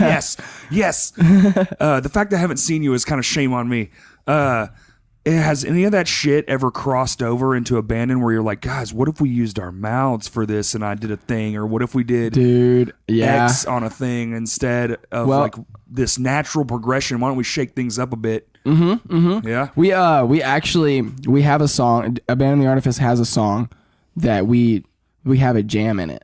yes. The fact that I haven't seen you is kind of shame on me. Has any of that shit ever crossed over into abandon where you're like, guys, what if we used our mouths for this and I did a thing? Or what if we did X on a thing instead of like this natural progression? Why don't we shake things up a bit? Yeah. We have a song. Abandon the Artifice has a song that we have a jam in it.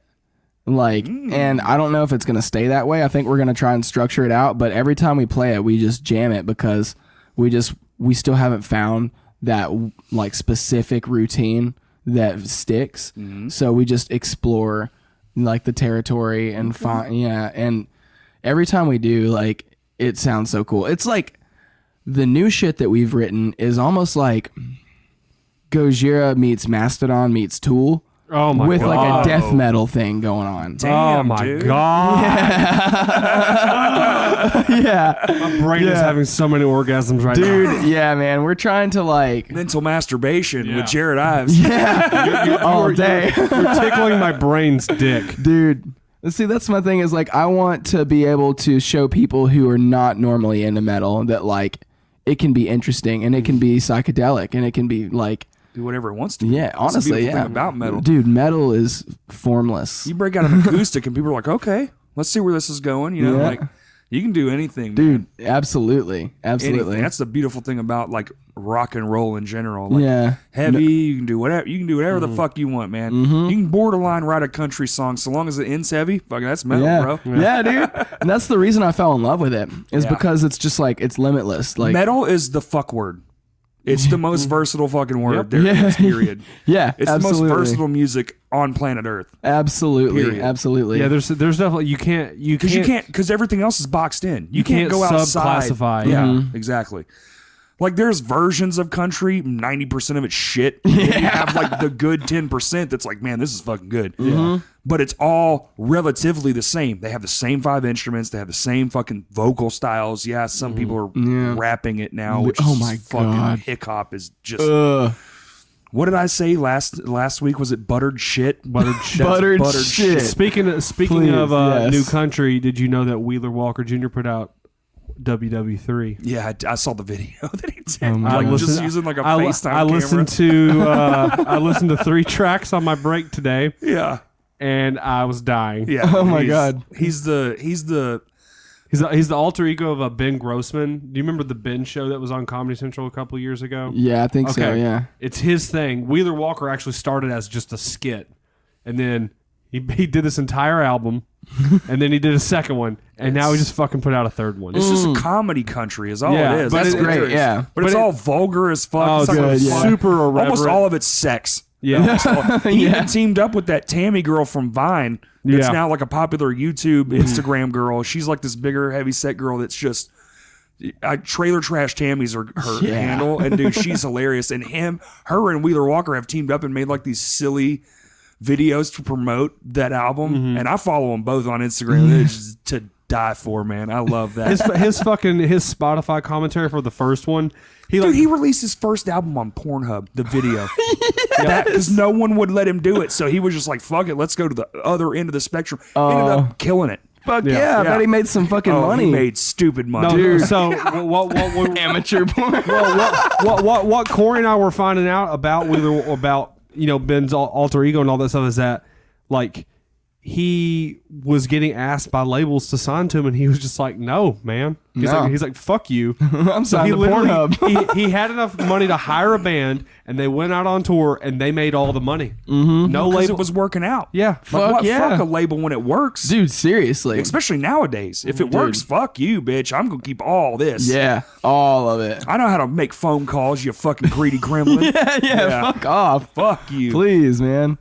And I don't know if it's going to stay that way. I think we're going to try and structure it out, but every time we play it, we just jam it because we still haven't found that like specific routine that sticks. So we just explore like the territory and find, and every time we do, like, it sounds so cool. It's like the new shit that we've written is almost like Gojira meets Mastodon meets Tool. Oh my with God. like a death metal thing going on. Damn, oh my dude. God. Yeah. My brain is having so many orgasms right now. Dude, yeah, man. We're trying to like Mental masturbation with Yeah. Jarrod Ives. all day. You're tickling my brain's dick. Dude. See, that's my thing is like I want to be able to show people who are not normally into metal that like it can be interesting and it can be psychedelic and it can be like Do whatever it wants to. yeah, That's the honestly, beautiful yeah. thing about metal. Dude, metal is formless. You break out an acoustic and people are like, okay, let's see where this is going. You know, Yeah. like you can do anything, Dude, man. Absolutely. Anything. That's the beautiful thing about like rock and roll in general. Like, Yeah. heavy, you can do whatever. You can do whatever the fuck you want, man. You can borderline write a country song so long as it ends heavy. Fuck, that's metal, Yeah. bro. Yeah, dude. And that's the reason I fell in love with it is Yeah. because it's just like it's limitless. Like Metal is the fuck word. It's the most versatile fucking word there Yeah. is, period. yeah, It's absolutely. the most versatile music on planet Earth. Absolutely. Period. Absolutely. Yeah, there's definitely you can't Because everything else is boxed in. You can't go outside. subclassify. Yeah, exactly. Like there's versions of country, 90% of it's shit. And then you have like the good 10% that's like, man, this is fucking good. But it's all relatively the same. They have the same 5 instruments. They have the same fucking vocal styles. Yeah, some people are rapping it now, which Oh is my fucking God. hip hop is just. What did I say last week? Was it buttered shit? Buttered shit. Buttered shit. Speaking of Please, yes. new country, did you know that Wheeler Walker Jr. put out WW3? Yeah, I saw the video that he did. I Like just listened- using like a I FaceTime camera. listened to I listened to 3 tracks on my break today, Yeah, and I was dying. yeah. Oh my He's- God. He's the He's the alter ego of Ben Grossman. Do you remember the Ben show that was on Comedy Central a couple years ago? Yeah, I think so, yeah. It's his thing. Wheeler Walker actually started as just a skit, and then he did this entire album, and then he did a second one, and now he just fucking put out a third one. It's just a comedy country is all Yeah, it is. but That's it's what it great, is. yeah. But it's But all vulgar as fuck. Oh, It's like good, yeah. super irreverent. Almost all of it's sex. Yeah. He even teamed up with that Tammy girl from Vine that's Yeah. now like a popular YouTube, Instagram girl. She's like this bigger, heavy set girl that's just trailer trash Tammy's her handle. And dude, she's hilarious. And her and Wheeler Walker have teamed up and made like these silly videos to promote that album. And I follow them both on Instagram. It's just to die for, man. I love that. his Spotify commentary for the first one. Dude, he released his first album on Pornhub, the video. Because no one would let him do it. So he was just like, fuck it, let's go to the other end of the spectrum. Ended up killing it. Fuck yeah, I bet he made some fucking money. He made stupid money. No, Dude. so what Amateur porn. what Corey and I were finding out about Wheeler, about Ben's alter ego and all that stuff is that like he was getting asked by labels to sign to him, and he was just like, "No, man." He's like, "Fuck you." I'm So signed he to literally Pornhub. he had enough money to hire a band, and they went out on tour, and they made all the money. Mm-hmm. No Because label it was working out. Yeah, Like, Fuck what, yeah. fuck a label when it works. Dude, seriously. Especially nowadays. If it works, fuck you, bitch. I'm going to keep all this. Yeah, all of it. I know how to make phone calls, you fucking greedy gremlin. yeah, fuck off. Fuck you. Please, man.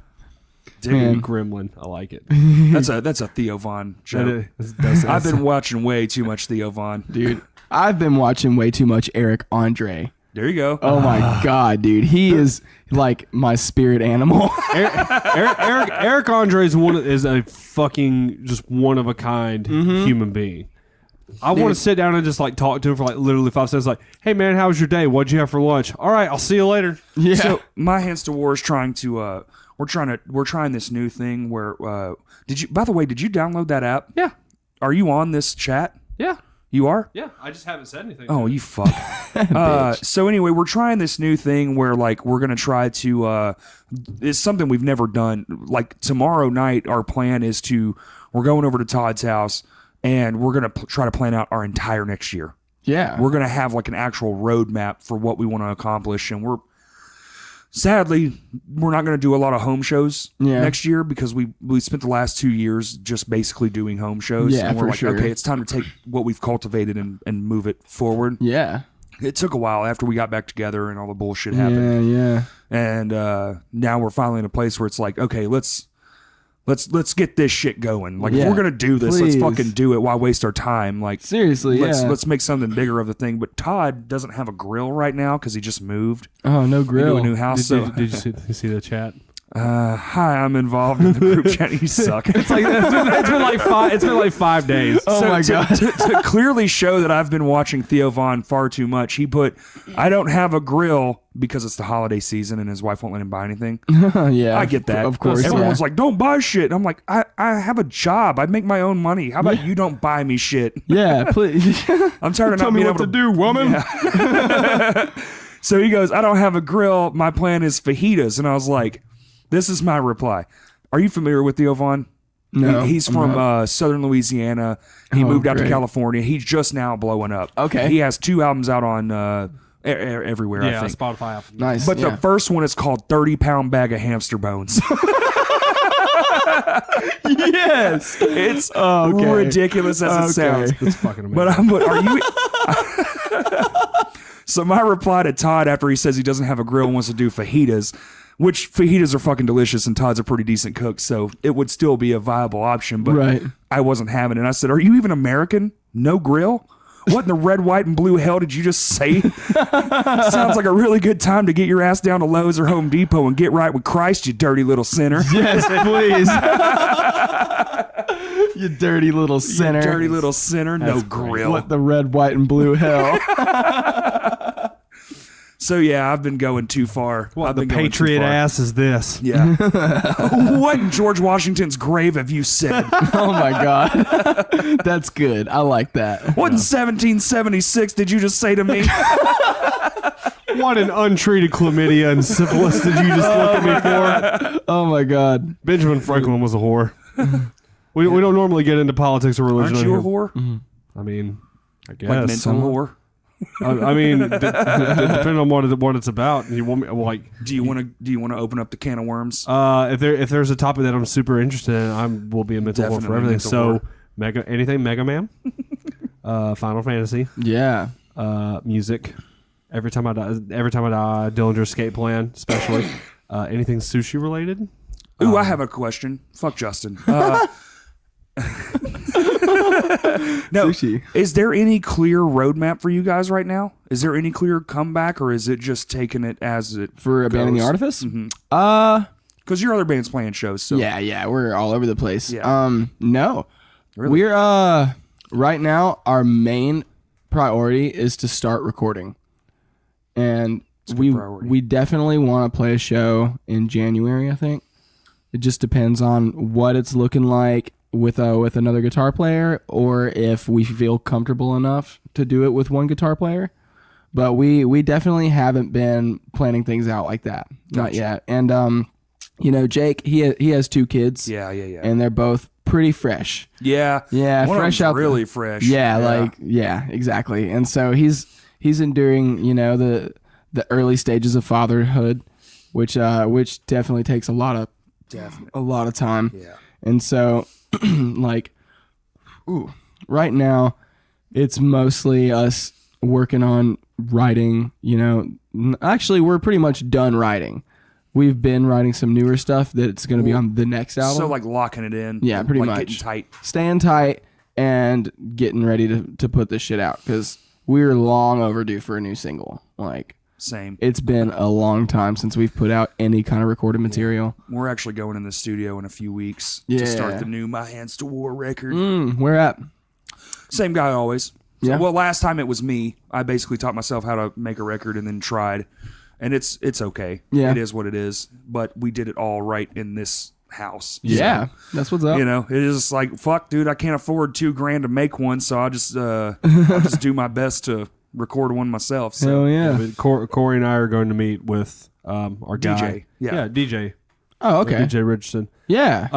Dude, Man. Gremlin. I like it. that's a Theo Von joke. That's I've been watching way too much Theo Von. Dude, I've been watching way too much Eric Andre. There you go. Oh my God, dude. He is like my spirit animal. Eric Andre is a fucking just one of a kind human being. I want to sit down and just like talk to him for like literally 5 seconds. Like, hey man, how was your day? What'd you have for lunch? All right, I'll see you later. Yeah. So my Hands to War is trying to we're trying this new thing where by the way, did you download that app? Yeah, Are you on this chat? yeah. You are? Yeah, I just haven't said anything. Oh, you fuck. So anyway, we're trying this new thing where like we're gonna try to. It's something we've never done. Like tomorrow night, our plan is we're going over to Todd's house and we're gonna try to plan out our entire next year. Yeah. We're gonna have like an actual roadmap for what we want to accomplish, and sadly, we're not going to do a lot of home shows next year because we spent the last 2 years just basically doing home shows. Yeah, and we're for like, sure. okay, it's time to take what we've cultivated and move it forward. Yeah. It took a while after we got back together and all the bullshit happened. Yeah. And now we're finally in a place where it's like, okay, let's get this shit going. Like, if Yeah, we're gonna do this, please. let's fucking do it. Why waste our time? Like, Seriously, let's make something bigger of the thing. But Todd doesn't have a grill right now because he just moved Oh, no into grill. a new house. Did you see the chat? Hi, I'm involved in the group chat. You suck. It's been like 5 days. Oh my God. To clearly show that I've been watching Theo Von far too much, he put, I don't have a grill because it's the holiday season and his wife won't let him buy anything. Yeah. I get that. Of course. Everyone's like, don't buy shit. I'm like, I have a job. I make my own money. How about you don't buy me shit? Yeah, please. I'm tired of Tell not me being what able to do, woman. Yeah. So he goes, I don't have a grill. My plan is fajitas. And I was like, this is my reply. Are you familiar with Theo Von? No, He's I'm from not. Southern Louisiana. He Oh, moved out to great. California. He's just now blowing up. Okay. He has 2 albums out on everywhere, I Yeah, think. Spotify. Apple. Nice. But yeah. the first one is called 30-Pound Bag of Hamster Bones. Yes. It's Okay. ridiculous as it Okay. sounds. It's fucking amazing. But are you... So my reply to Todd after he says he doesn't have a grill and wants to do fajitas, which fajitas are fucking delicious and Todd's a pretty decent cook, so it would still be a viable option, but Right. I wasn't having it. And I said, are you even American? No grill? What in the red, white, and blue hell did you just say? Sounds like a really good time to get your ass down to Lowe's or Home Depot and get right with Christ, you dirty little sinner. Yes, please. You dirty little sinner. You dirty little sinner. No grill. What the red, white, and blue hell? So yeah, I've been going too far. What I've the been going too patriot far. ass is this? Yeah. What in George Washington's grave have you said? Oh my God. That's good. I like that. What in 1776 did you just say to me? What an untreated chlamydia and syphilis did you just look at me for? Oh my God. Benjamin Franklin was a whore. We don't normally get into politics or religion. Aren't you a on here. whore? I mean, I guess. Like mental whore? I mean, depending on what it's about. You want me like? Do you want to open up the can of worms? If there's a topic that I'm super interested in, I will be a mental whore for Definitely everything. mental So anything Mega Man, Final Fantasy, Yeah. music. Every time I die, Dillinger's Escape Plan, especially anything sushi related. Ooh, I have a question. Fuck Justin. No, Sushi. is there any clear roadmap for you guys right now? Is there any clear comeback, or is it just taking it as it For Abandoning the goes? Artifice? Because your other band's playing shows, so Yeah, we're all over the place. Yeah. No. Really? We're right now our main priority is to start recording. And good priority. we definitely want to play a show in January, I think. It just depends on what it's looking like with another guitar player, or if we feel comfortable enough to do it with one guitar player. But we definitely haven't been planning things out like that. Not Gotcha. yet. And Jake, he has 2 kids. yeah. And they're both pretty fresh. Yeah, Yeah, One of fresh them's out the- really fresh. Yeah, exactly. And so he's enduring, the early stages of fatherhood, which definitely takes a lot of time. Yeah. And so right now it's mostly us working on writing, actually we're pretty much done writing. We've been writing some newer stuff that's going to be on the next album. So like locking it in. Yeah, pretty like much. Getting tight. Staying tight and getting ready to put this shit out, because we're long overdue for a new single. Like, Same. it's been a long time since we've put out any kind of recorded material. We're actually going in the studio in a few weeks Yeah. to start the new My Hands to War record. Where at? Same guy always. So, Yeah. well, last time it was me. I basically taught myself how to make a record and then tried. And it's okay. Yeah. It is what it is. But we did it all right in this house. Yeah, that's what's up. You know, it is like, fuck, dude, I can't afford $2,000 to make one, so I'll just do my best to record one myself. So. Hell yeah. But Corey and I are going to meet with our guy. DJ. Yeah. DJ. Oh, okay. DJ Richardson. Yeah.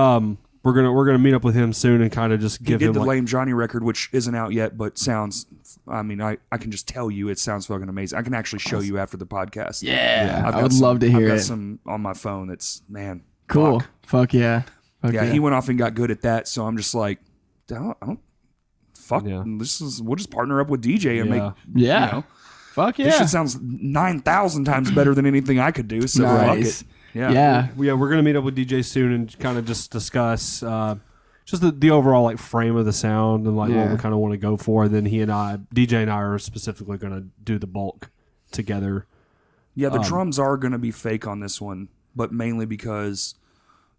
We're gonna meet up with him soon and kind of just He give did him the like, Lame Johnny record, which isn't out yet, but sounds. I mean, I can just tell you, it sounds fucking amazing. I can actually show you after the podcast. Yeah. I've I got would some- love to hear I've got it. some on my phone. That's man. Cool. Fuck. Yeah. Fuck Yeah, he went off and got good at that. So I'm just like, I don't fuck. Yeah. We'll just partner up with DJ and Yeah. make. Yeah. You know, Fuck this yeah. shit sounds 9,000 times better than anything I could do. So fuck Nice. it. Yeah. Yeah. we're gonna meet up with DJ soon and kind of just discuss just the overall like frame of the sound and like what Yeah. we kind of want to go for. Then DJ and I are specifically gonna do the bulk together. Yeah, the drums are going to be fake on this one, but mainly because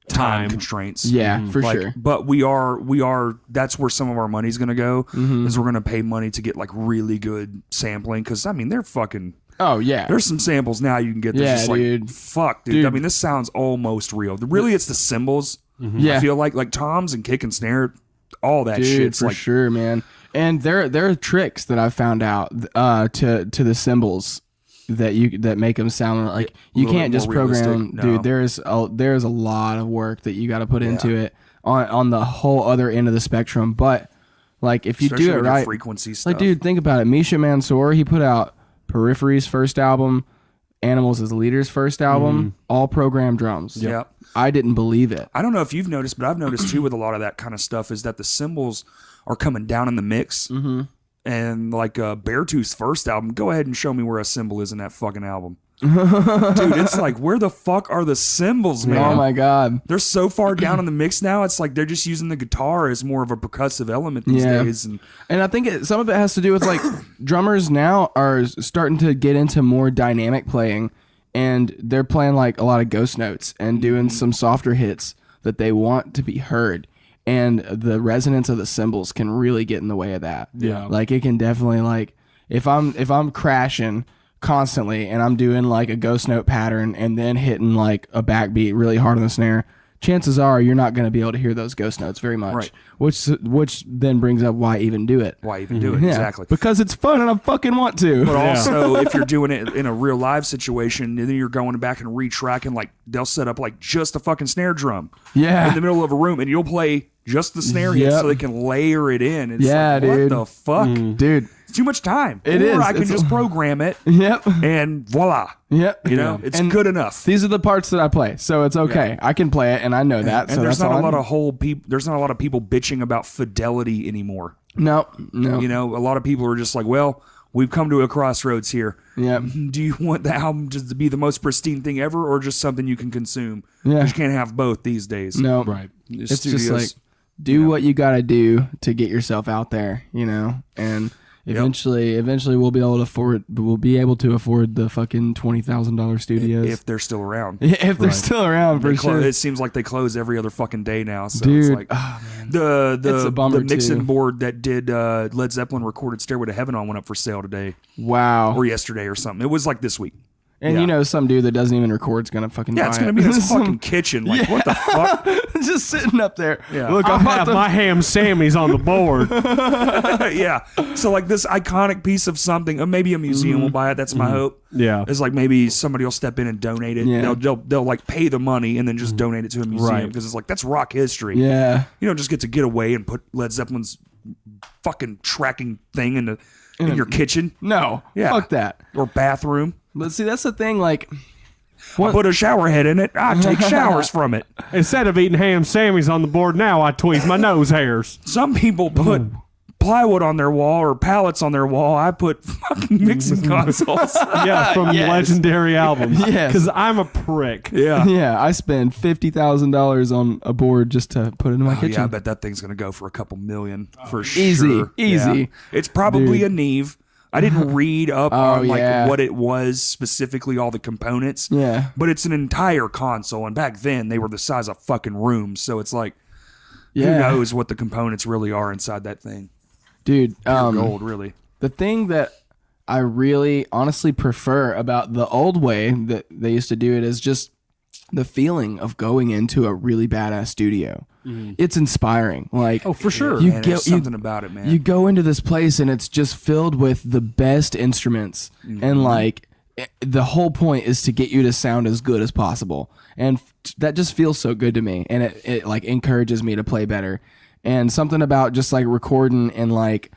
Time. constraints. Yeah, for Like, sure. But we are. That's where some of our money's going to go. Mm-hmm. Is we're going to pay money to get like really good sampling because I mean they're fucking. Oh, yeah. There's some samples now you can get. That's Yeah, just like, dude. fuck, dude. Dude. I mean, this sounds almost real. Really, it's the cymbals. Yeah. I feel like toms and kick and snare, all that Dude, shit's for like. sure, man. And there are tricks that I've found out to the cymbals that make them sound like you little can't bit just more realistic. program. No. Dude, there's a lot of work that you got to put into it on the whole other end of the spectrum. But like if you Especially do it with your right, frequency stuff. like dude, think about it. Misha Mansour, he put out Periphery's first album, Animals as Leader's first album, all programmed drums. Yeah. I didn't believe it. I don't know if you've noticed, but I've noticed too with a lot of that kind of stuff is that the cymbals are coming down in the mix. Mm-hmm. And like Beartooth's first album, go ahead and show me where a cymbal is in that fucking album. Dude, it's like, where the fuck are the cymbals, man? Oh my god. They're so far down in the mix now, it's like they're just using the guitar as more of a percussive element these Yeah. days. And I think some of it has to do with like drummers now are starting to get into more dynamic playing, and they're playing like a lot of ghost notes and doing some softer hits that they want to be heard. And the resonance of the cymbals can really get in the way of that. Yeah. Like it can definitely like if I'm crashing constantly and I'm doing like a ghost note pattern and then hitting like a backbeat really hard on the snare, chances are you're not going to be able to hear those ghost notes very much. Right. Which then brings up why even do it. Why even do it? Yeah, Exactly. because it's fun and I fucking want to. But also, if you're doing it in a real live situation, and then you're going back and retracking, like they'll set up like just a fucking snare drum Yeah. in the middle of a room, and you'll play just the snare hit Yep. so they can layer it in. It's Yeah, like, dude. what the fuck? Dude. It's too much time. It or is. I can It's- just program it, Yep. and voila. Yep. You know, it's And good enough. These are the parts that I play, so it's okay. I can play it, and I know that. And so there's that's not all a lot I of there's not a lot of people bitching about fidelity anymore. No. You know, a lot of people are just like, well, we've come to a crossroads here. Yep. Do you want the album just to be the most pristine thing ever, or just something you can consume? Yeah. You can't have both these days. No. Right. The It's just studios- like do what you got to do to get yourself out there, you know, and eventually we'll be able to afford the fucking $20,000 studios if they're still around. if they're still around for They sure. It seems like they close every other fucking day now. So Dude, it's like oh, man. the It's a bummer, mixing too. board that did Led Zeppelin recorded Stairway to Heaven on went up for sale today Wow. or yesterday or something. It was like this week. And Yeah. you know, some dude that doesn't even record is gonna fucking Yeah, buy it's gonna it. be in his fucking kitchen. Like what the fuck? just sitting up there. Yeah. Look, I I'm about have to my ham Sammy's on the board. Yeah. So like this iconic piece of something, or maybe a museum will buy it. That's my hope. Yeah. It's like maybe somebody will step in and donate it. Yeah. They'll like pay the money and then just donate it to a museum Right. because it's like that's rock history. Yeah. You don't just get to get away and put Led Zeppelin's fucking tracking thing in your kitchen No. Yeah. Fuck that. or bathroom. But see, that's the thing. Like, I put a shower head in it. I take showers from it. Instead of eating ham Sammy's on the board now, I tweeze my nose hairs. Some people put plywood on their wall or pallets on their wall. I put fucking mixing consoles. Yeah, from Yes. legendary albums. Yes. Because I'm a prick. Yeah. yeah, I spend $50,000 on a board just to put it in my Oh, kitchen. yeah, I bet that thing's gonna go for a couple million for Easy, sure. easy. Yeah. It's probably Dude. a Neve. I didn't read up on like yeah. what it was specifically, all the components. Yeah. But it's an entire console, and back then they were the size of fucking rooms. So it's like, who Yeah. knows what the components really are inside that thing? Dude, Gold, really. the thing that I really honestly prefer about the old way that they used to do it is just the feeling of going into a really badass studio. It's inspiring. Like, Oh, for sure. Man, there's something about it, man. You go into this place and it's just filled with the best instruments, and like the whole point is to get you to sound as good as possible, and that just feels so good to me, and it like encourages me to play better. And something about just like recording in like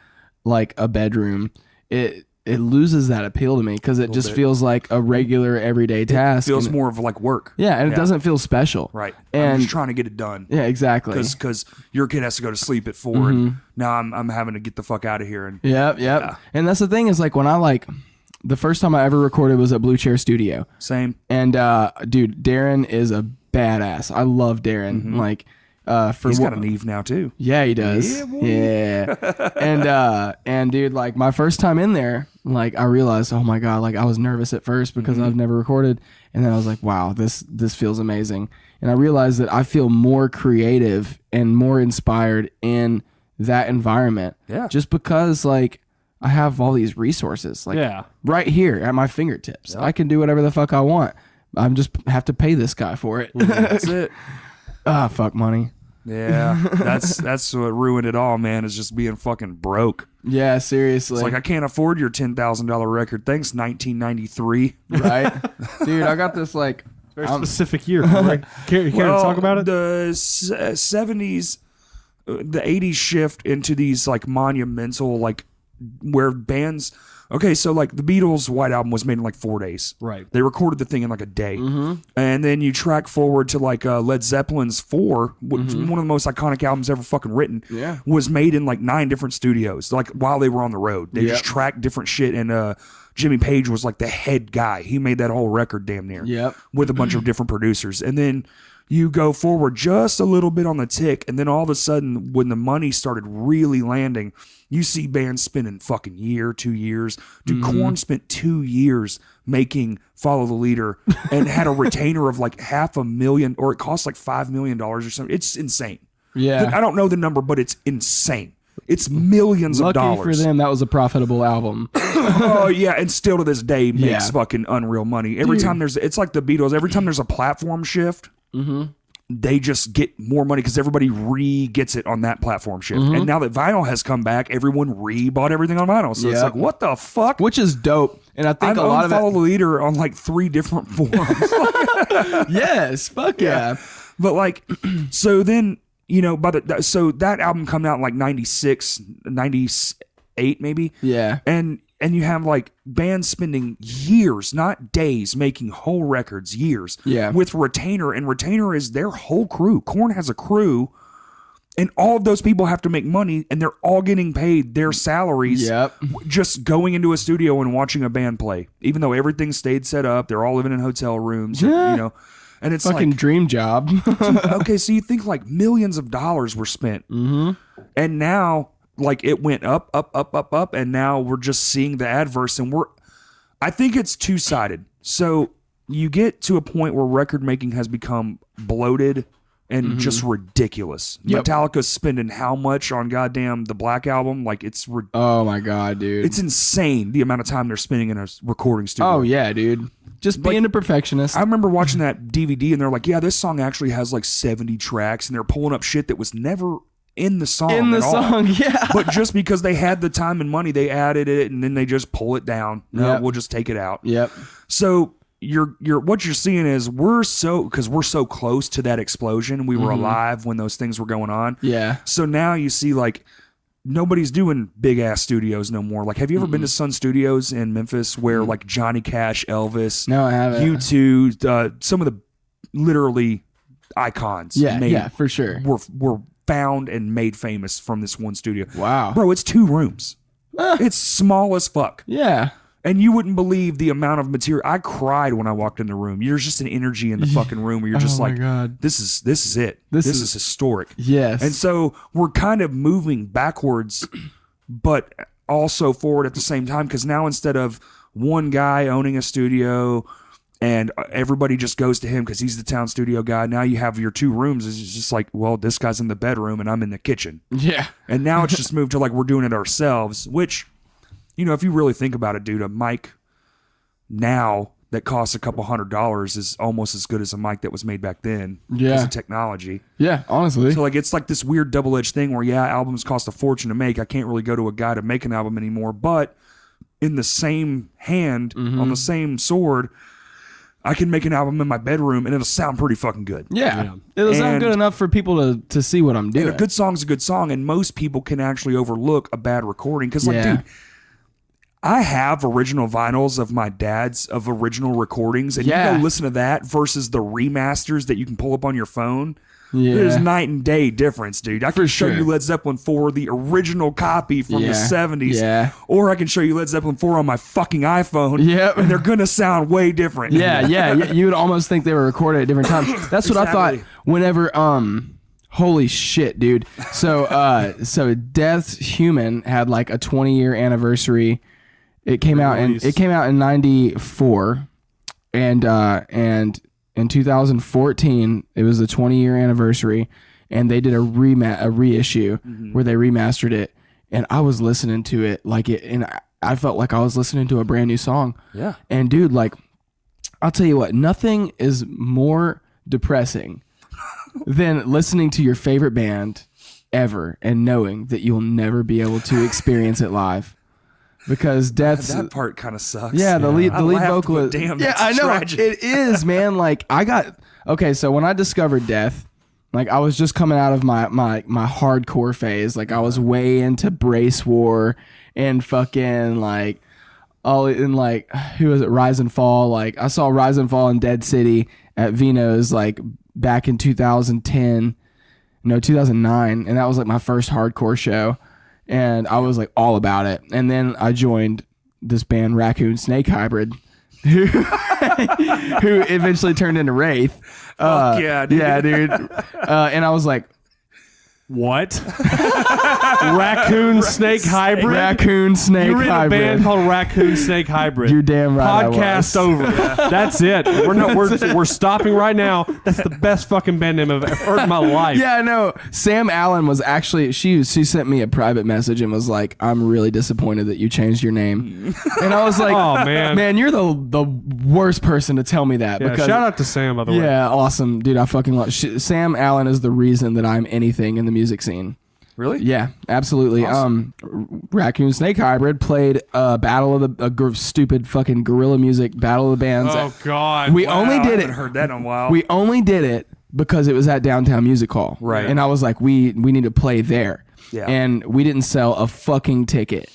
a bedroom, it loses that appeal to me because it just feels like a regular everyday task. It feels more of like work. Yeah, and it doesn't feel special. Right. And I'm just trying to get it done. yeah, exactly. Because your kid has to go to sleep at 4, and now I'm having to get the fuck out of here. And Yep. Yeah. And that's the thing is like when I the first time I ever recorded was at Blue Chair Studio. same. And dude, Darren is a badass. I love Darren. Like He's got an Eve now too. Yeah, he does. Yeah, boy. Yeah. And dude, like my first time in there, like I realized, oh my God, like I was nervous at first because I've never recorded. And then I was like, wow, this feels amazing. And I realized that I feel more creative and more inspired in that environment. Yeah. Just because like I have all these resources like right here at my fingertips. I can do whatever the fuck I want. I'm just have to pay this guy for it. That's it. Ah, fuck money. Yeah, that's what ruined it all, man. Is just being fucking broke. Yeah, seriously. It's like I can't afford your $10,000 record. Thanks, 1993. Right, dude. I got this like Very specific year. Corey. Care to talk about it? The 70s, the 80s shift into these like monumental, like where bands. Okay, so like the Beatles' White Album was made in like 4 days. Right. They recorded the thing in like a day. And then you track forward to like Led Zeppelin's 4, which one of the most iconic albums ever fucking written, was made in like 9 different studios, like while they were on the road. They just tracked different shit. And Jimmy Page was like the head guy. He made that whole record damn near with a bunch of different producers. And then you go forward just a little bit on the tick, and then all of a sudden, when the money started really landing, you see bands spending fucking year, 2 years. Dude, Korn spent 2 years making Follow the Leader and had a retainer of like $500,000, or it cost like $5 million or something. It's insane. Yeah. I don't know the number, but it's insane. It's millions of dollars. Lucky for them, that was a profitable album. Oh yeah, and still to this day makes fucking unreal money. Every time it's like the Beatles. Every time there's a platform shift, they just get more money because everybody gets it on that platform shift. And now that vinyl has come back, everyone bought everything on vinyl. So it's like, what the fuck? Which is dope. And I think a lot of Follow the Leader on like 3 different forms. Yes, fuck yeah. But like, so then, you know, so that album come out in like 96, 98 maybe. Yeah. And you have like bands spending years, not days, making whole records, years. Yeah. With retainer, and retainer is their whole crew. Korn has a crew, and all of those people have to make money, and they're all getting paid their salaries. Just going into a studio and watching a band play, even though everything stayed set up. They're all living in hotel rooms. You know. And it's fucking like, dream job. okay, so you think like millions of dollars were spent, and now like it went up, and now we're just seeing the adverse, and I think it's two-sided. So you get to a point where record making has become bloated and just ridiculous. Metallica's spending how much on goddamn the Black Album? Like oh my God, dude. It's insane the amount of time they're spending in a recording studio. Oh yeah, dude. Just being a perfectionist. I remember watching that DVD and they're like, yeah, this song actually has like 70 tracks, and they're pulling up shit that was never in the song. Yeah. But just because they had the time and money, they added it, and then they just pull it down. No, we'll just take it out. Yep. So what you're seeing is we're so close to that explosion. We were alive when those things were going on. Yeah. So now you see like nobody's doing big ass studios no more. Like, have you ever been to Sun Studios in Memphis where like Johnny Cash, Elvis, No, I haven't. U2, some of the literally icons. Yeah, for sure. Were found and made famous from this one studio. Wow. Bro, it's 2 rooms. It's small as fuck. Yeah. And you wouldn't believe the amount of material. I cried when I walked in the room. There's just an energy in the fucking room where you're just my like, God. this is it. This is historic. Yes. And so we're kind of moving backwards, but also forward at the same time. Because now instead of one guy owning a studio and everybody just goes to him because he's the town studio guy, now you have your 2 rooms. It's just like, well, this guy's in the bedroom and I'm in the kitchen. Yeah. And now it's just moved to like we're doing it ourselves, which, you know, if you really think about it, dude, a mic now that costs a couple $100 is almost as good as a mic that was made back then. Yeah. Because of technology. Yeah, honestly. So like it's like this weird double-edged thing where albums cost a fortune to make. I can't really go to a guy to make an album anymore, but in the same hand, on the same sword, I can make an album in my bedroom and it'll sound pretty fucking good. Yeah. It'll sound good enough for people to see what I'm doing. And a good song's a good song, and most people can actually overlook a bad recording. Because like, dude, I have original vinyls of my dad's of original recordings, and you go listen to that versus the remasters that you can pull up on your phone. Yeah. There's night and day difference, dude. I can show you Led Zeppelin 4, the original copy from the 70s, or I can show you Led Zeppelin 4 on my fucking iPhone, and they're going to sound way different. You would almost think they were recorded at different times. That's what I thought whenever, holy shit, dude. So Death's Human had like a 20-year anniversary. It came out in 94, and in 2014 it was the 20-year anniversary, and they did a reissue where they remastered it, and I was listening to it and I felt like I was listening to a brand new song. Yeah. And dude, like, I'll tell you what, nothing is more depressing than listening to your favorite band ever and knowing that you'll never be able to experience it live. Because that part kind of sucks. Yeah, the lead vocalist. Damn, yeah, I know tragic. It is, man. Like so when I discovered Death, like I was just coming out of my hardcore phase. Like I was way into Brace War and fucking like all in like who was it? Rise and Fall. Like I saw Rise and Fall in Dead City at Vino's like back in 2009, and that was like my first hardcore show. And I was like all about it. And then I joined this band, Raccoon Snake Hybrid, who eventually turned into Wraith. Fuck yeah, dude. Yeah, dude. And I was like, what? Raccoon Snake Hybrid? Raccoon Snake Hybrid. You're in a band called Raccoon Snake Hybrid. You're damn right. Podcast over. That's it. We're stopping right now. That's the best fucking band name I've ever heard in my life. Yeah, I know. Sam Allen was actually she sent me a private message and was like, "I'm really disappointed that you changed your name." And I was like, "Oh man, you're the worst person to tell me that." Yeah, because, shout out to Sam, by the way. Yeah, awesome, dude. I fucking love Sam Allen is the reason that I'm anything in the music scene. Really? Yeah, absolutely. Awesome. Raccoon Snake Hybrid played battle of the stupid fucking guerrilla music battle of the bands. Oh God, we only did I haven't heard that in a while. We only did it because it was at Downtown Music Hall, right? And I was like, we need to play there. Yeah. And we didn't sell a fucking ticket,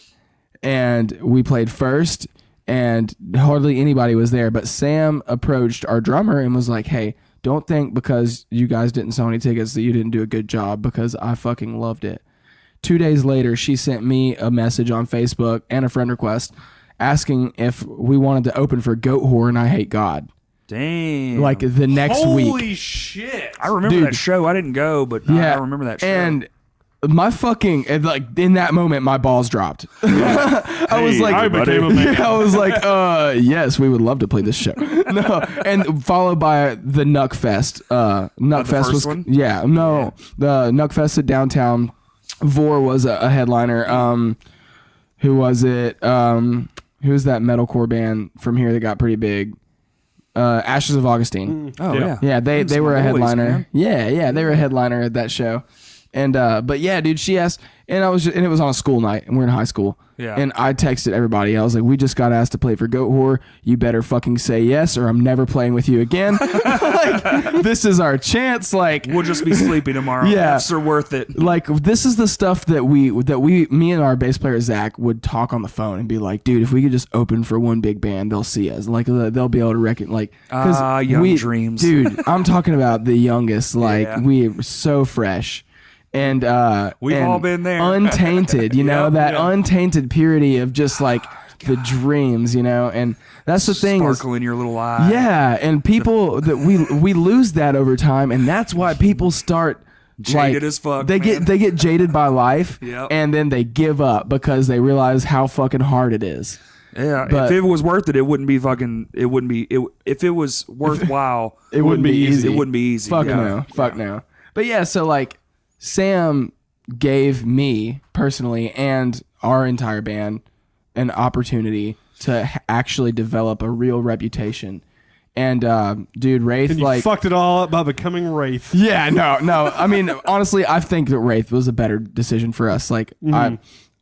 and we played first, and hardly anybody was there. But Sam approached our drummer and was like, "Hey, don't think because you guys didn't sell any tickets that you didn't do a good job, because I fucking loved it." 2 days later, she sent me a message on Facebook and a friend request asking if we wanted to open for Goat Whore and I Hate God. Damn. Like the next week. Holy shit. I remember that show. I didn't go, but I remember that show. And my fucking, like, in that moment, my balls dropped. I was like, I became a man. I was like, yes, we would love to play this show. No, and followed by the Nuck Fest. Nuck Fest was, one? Yeah, no, the Nuck Fest at downtown. Vor was a headliner. Who was it? Who was that metalcore band from here that got pretty big? Ashes of Augustine. Oh yeah, yeah. They were a headliner. Yeah, they were a headliner at that show. And but yeah, dude, she asked, and it was on a school night, and we're in high school. Yeah. And I texted everybody. I was like, "We just got asked to play for Goat Whore. You better fucking say yes, or I'm never playing with you again." Like, this is our chance. Like, we'll just be sleepy tomorrow. Yeah, Fs are worth it. Like, this is the stuff that me and our bass player Zach would talk on the phone and be like, "Dude, if we could just open for one big band, they'll see us. Like, they'll be able to reckon. Like, young dreams, dude. I'm talking about the youngest. Like, we were so fresh." And we've all been there. Untainted, untainted purity of just like the dreams, and that's the thing. Sparkle in your little eye. Yeah, and people that we lose that over time, and that's why people start jaded as fuck. They get jaded by life, Yep. And then they give up because they realize how fucking hard it is. Yeah, But if it was worth it, it wouldn't be fucking. It wouldn't be. If it was worthwhile, it wouldn't be easy. It wouldn't be easy. Fuck no. But yeah, so like, Sam gave me personally and our entire band an opportunity to actually develop a real reputation. And dude, Wraith, And you like, fucked it all up by becoming Wraith. yeah, no. I mean, honestly, I think that Wraith was a better decision for us. Like,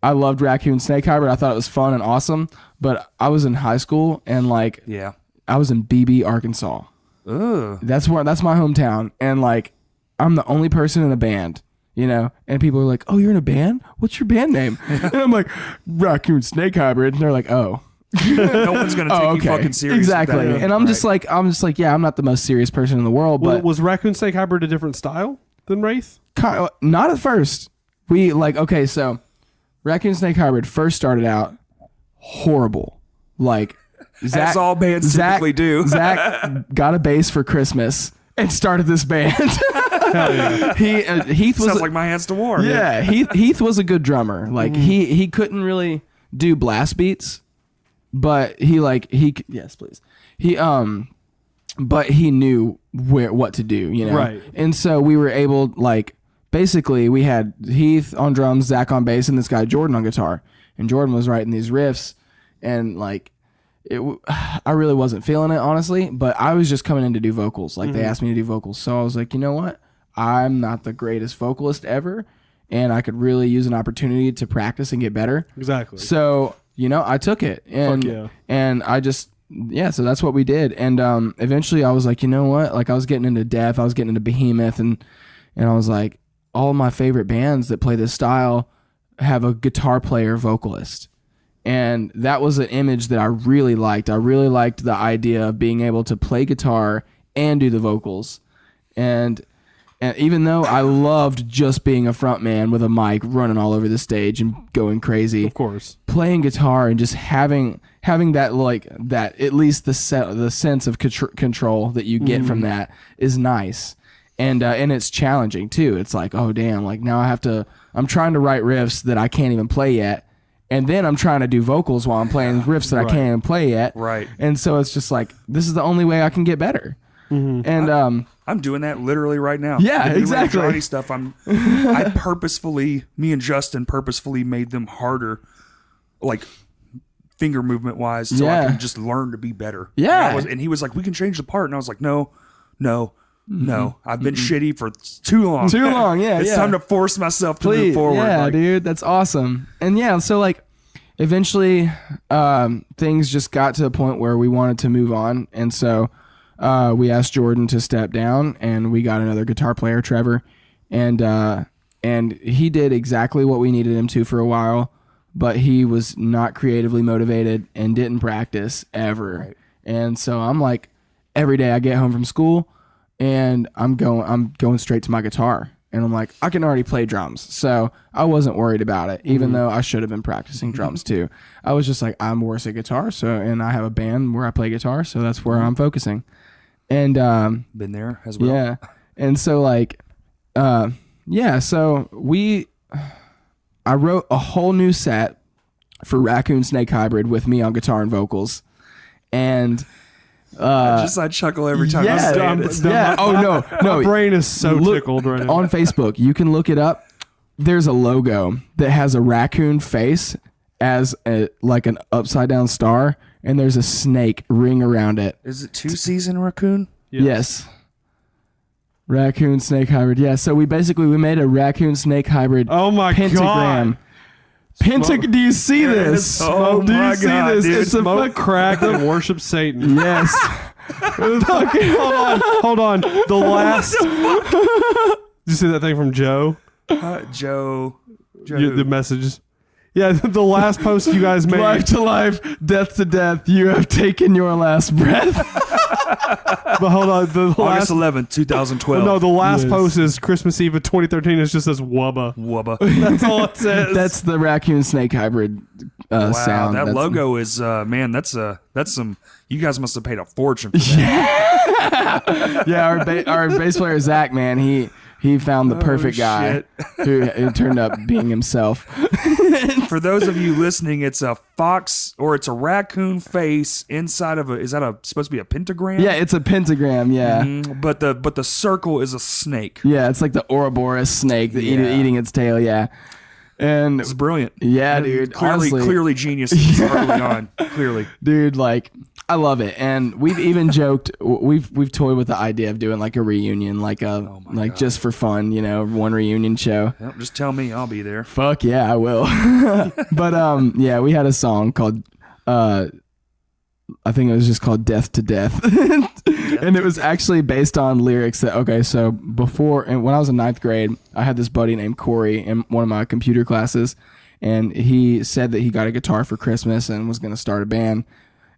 I loved Raccoon Snake Hybrid. I thought it was fun and awesome. But I was in high school and like, Yeah. I was in BB, Arkansas. Ugh. That's my hometown, and like, I'm the only person in a band, you know. And people are like, "Oh, you're in a band? What's your band name?" And I'm like, "Raccoon Snake Hybrid." And they're like, "Oh." No one's gonna take you fucking serious. Exactly. with that. And I'm just like, yeah, I'm not the most serious person in the world, Well, but was Raccoon Snake Hybrid a different style than Wraith? not at first. We like, okay, so Raccoon Snake Hybrid first started out horrible. Like, Zach, as all bands typically do. Zach got a bass for Christmas and started this band. Hell yeah. Heath was Sounds like my hands to war. yeah. Heath was a good drummer. Like he couldn't really do blast beats, but yes please but he knew what to do, you know. Right. And so we were able, like, basically we had Heath on drums, Zach on bass, and this guy Jordan on guitar. And Jordan was writing these riffs, and like, I really wasn't feeling it, honestly, but I was just coming in to do vocals. Like, they asked me to do vocals. So I was like, you know what? I'm not the greatest vocalist ever, and I could really use an opportunity to practice and get better. Exactly. So, you know, I took it. And, Fuck yeah. and I just, so that's what we did. And eventually I was like, you know what? Like, I was getting into Death, I was getting into Behemoth, and I was like, all of my favorite bands that play this style have a guitar player vocalist. And that was an image that I really liked. I really liked the idea of being able to play guitar and do the vocals. And even though I loved just being a front man with a mic running all over the stage and going crazy, Of course. playing guitar and just having that, like, that, at least the sense of control that you get from that is nice. And it's challenging too. It's like, oh damn, like, now I'm trying to write riffs that I can't even play yet. And then I'm trying to do vocals while I'm playing riffs that I can't even play yet. Right. And so it's just like, this is the only way I can get better. And I'm doing that literally right now. Yeah, The new exactly. Randy stuff. I purposefully, me and Justin purposefully made them harder, like finger movement wise, so I can just learn to be better. Yeah. And he was like, we can change the part, and I was like, no. I've been shitty for too long. Too long, yeah. It's time to force myself to move forward. Yeah, like, dude, that's awesome. And yeah, so like, eventually, things just got to a point where we wanted to move on, and so we asked Jordan to step down, and we got another guitar player, Trevor, and he did exactly what we needed him to for a while, but he was not creatively motivated and didn't practice ever. Right. And so I'm like, every day I get home from school, and I'm going straight to my guitar. And I'm like, I can already play drums. So I wasn't worried about it, even though I should have been practicing drums too. I was just like, I'm worse at guitar. And I have a band where I play guitar. So that's where I'm focusing. And been there as well. yeah. And so like, so I wrote a whole new set for Raccoon Snake Hybrid with me on guitar and vocals. And I chuckle every time I say it. No. My brain is so tickled right now. On Facebook, you can look it up. There's a logo that has a raccoon face as like an upside down star, and there's a snake ring around it. Is it 2-season raccoon? Yes. Raccoon Snake Hybrid. Yeah. So we made a Raccoon Snake Hybrid. Oh my pentagram. God. Do you see this? Oh do you my see God, this? dude. It's a Smoke, crack, and worship Satan. yes. Hold on. The last. Did you see that thing from Joe? Joe. The message. Yeah, the last post you guys made. Life to life, death to death. You have taken your last breath. But hold on. The August last. 11th, 2012. No, the last Yes. post is Christmas Eve of 2013. It just says Wubba. Wubba. That's all it says. That's the Raccoon Snake Hybrid Wow, sound. that logo is man. That's some. You guys must have paid a fortune for that. Yeah, our bass player Zach, man, he found the perfect guy who turned up being himself. For those of you listening, it's a fox or it's a raccoon face inside of is that supposed to be a pentagram? Yeah, it's a pentagram. Yeah, But the circle is a snake. yeah, it's like the Ouroboros snake that Yeah. eating its tail. Yeah, And It's brilliant. yeah, dude. Honestly, Clearly genius early on. Clearly. dude, like I love it. And we've even joked, we've toyed with the idea of doing like a reunion, like God. just for fun, one reunion show. Yep, just tell me, I'll be there. Fuck yeah, I will. But yeah, we had a song called I think it was just called Death to Death. And it was actually based on lyrics that, so before, and when I was in 9th grade, I had this buddy named Corey in one of my computer classes, and he said that he got a guitar for Christmas and was going to start a band.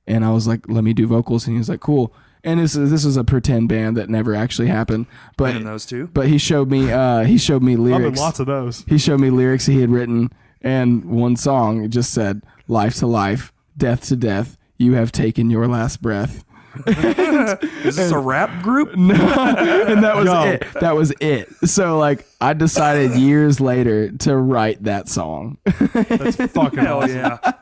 And I was like, let me do vocals. And he was like, cool. And this was a pretend band that never actually happened. But And those two. But he showed me lyrics. I've been lots of those. He showed me lyrics he had written, and one song it just said, "Life to life, death to death, you have taken your last breath." Is this a rap group? No, and that was it. That was it. So like, I decided years later to write that song. That's fucking Hell awesome. yeah.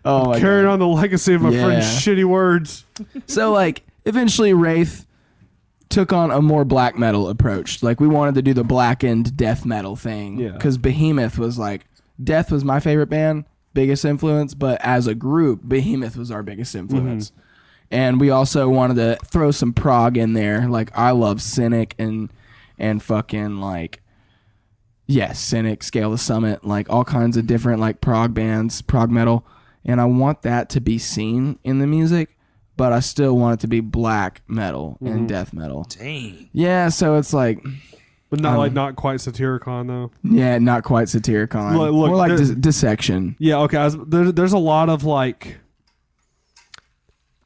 Oh my Carrying God. on the legacy of my Yeah. friend's shitty words. So like, eventually Wraith took on a more black metal approach. Like we wanted to do the blackened death metal thing. Yeah. Because Behemoth was like, Death was my favorite band, biggest influence, but as a group, Behemoth was our biggest influence. Mm-hmm. And we also wanted to throw some prog in there. Like I love Cynic and fucking like, Cynic, Scale the Summit, like all kinds of different like prog bands, prog metal. And I want that to be seen in the music, but I still want it to be black metal and death metal. Dang. Yeah, so it's like, But not quite Satyricon though. yeah, not quite Satyricon. Look, More like there- dissection. Yeah, okay. There's a lot of like.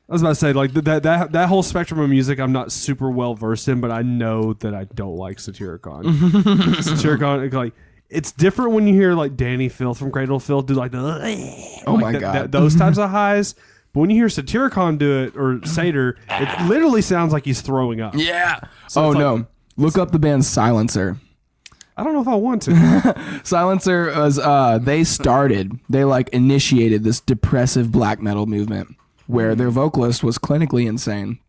I was about to say like that whole spectrum of music I'm not super well versed in, but I know that I don't like Satyricon. Satyricon, like it's different when you hear like Danny Filth from Cradle of Filth do like the Oh my God. those types of highs. But when you hear Satyricon do it or Satyr, it literally sounds like he's throwing up. Yeah. So it's no. Look up the band Silencer. I don't know if I want to. Silencer was they like initiated this depressive black metal movement where their vocalist was clinically insane.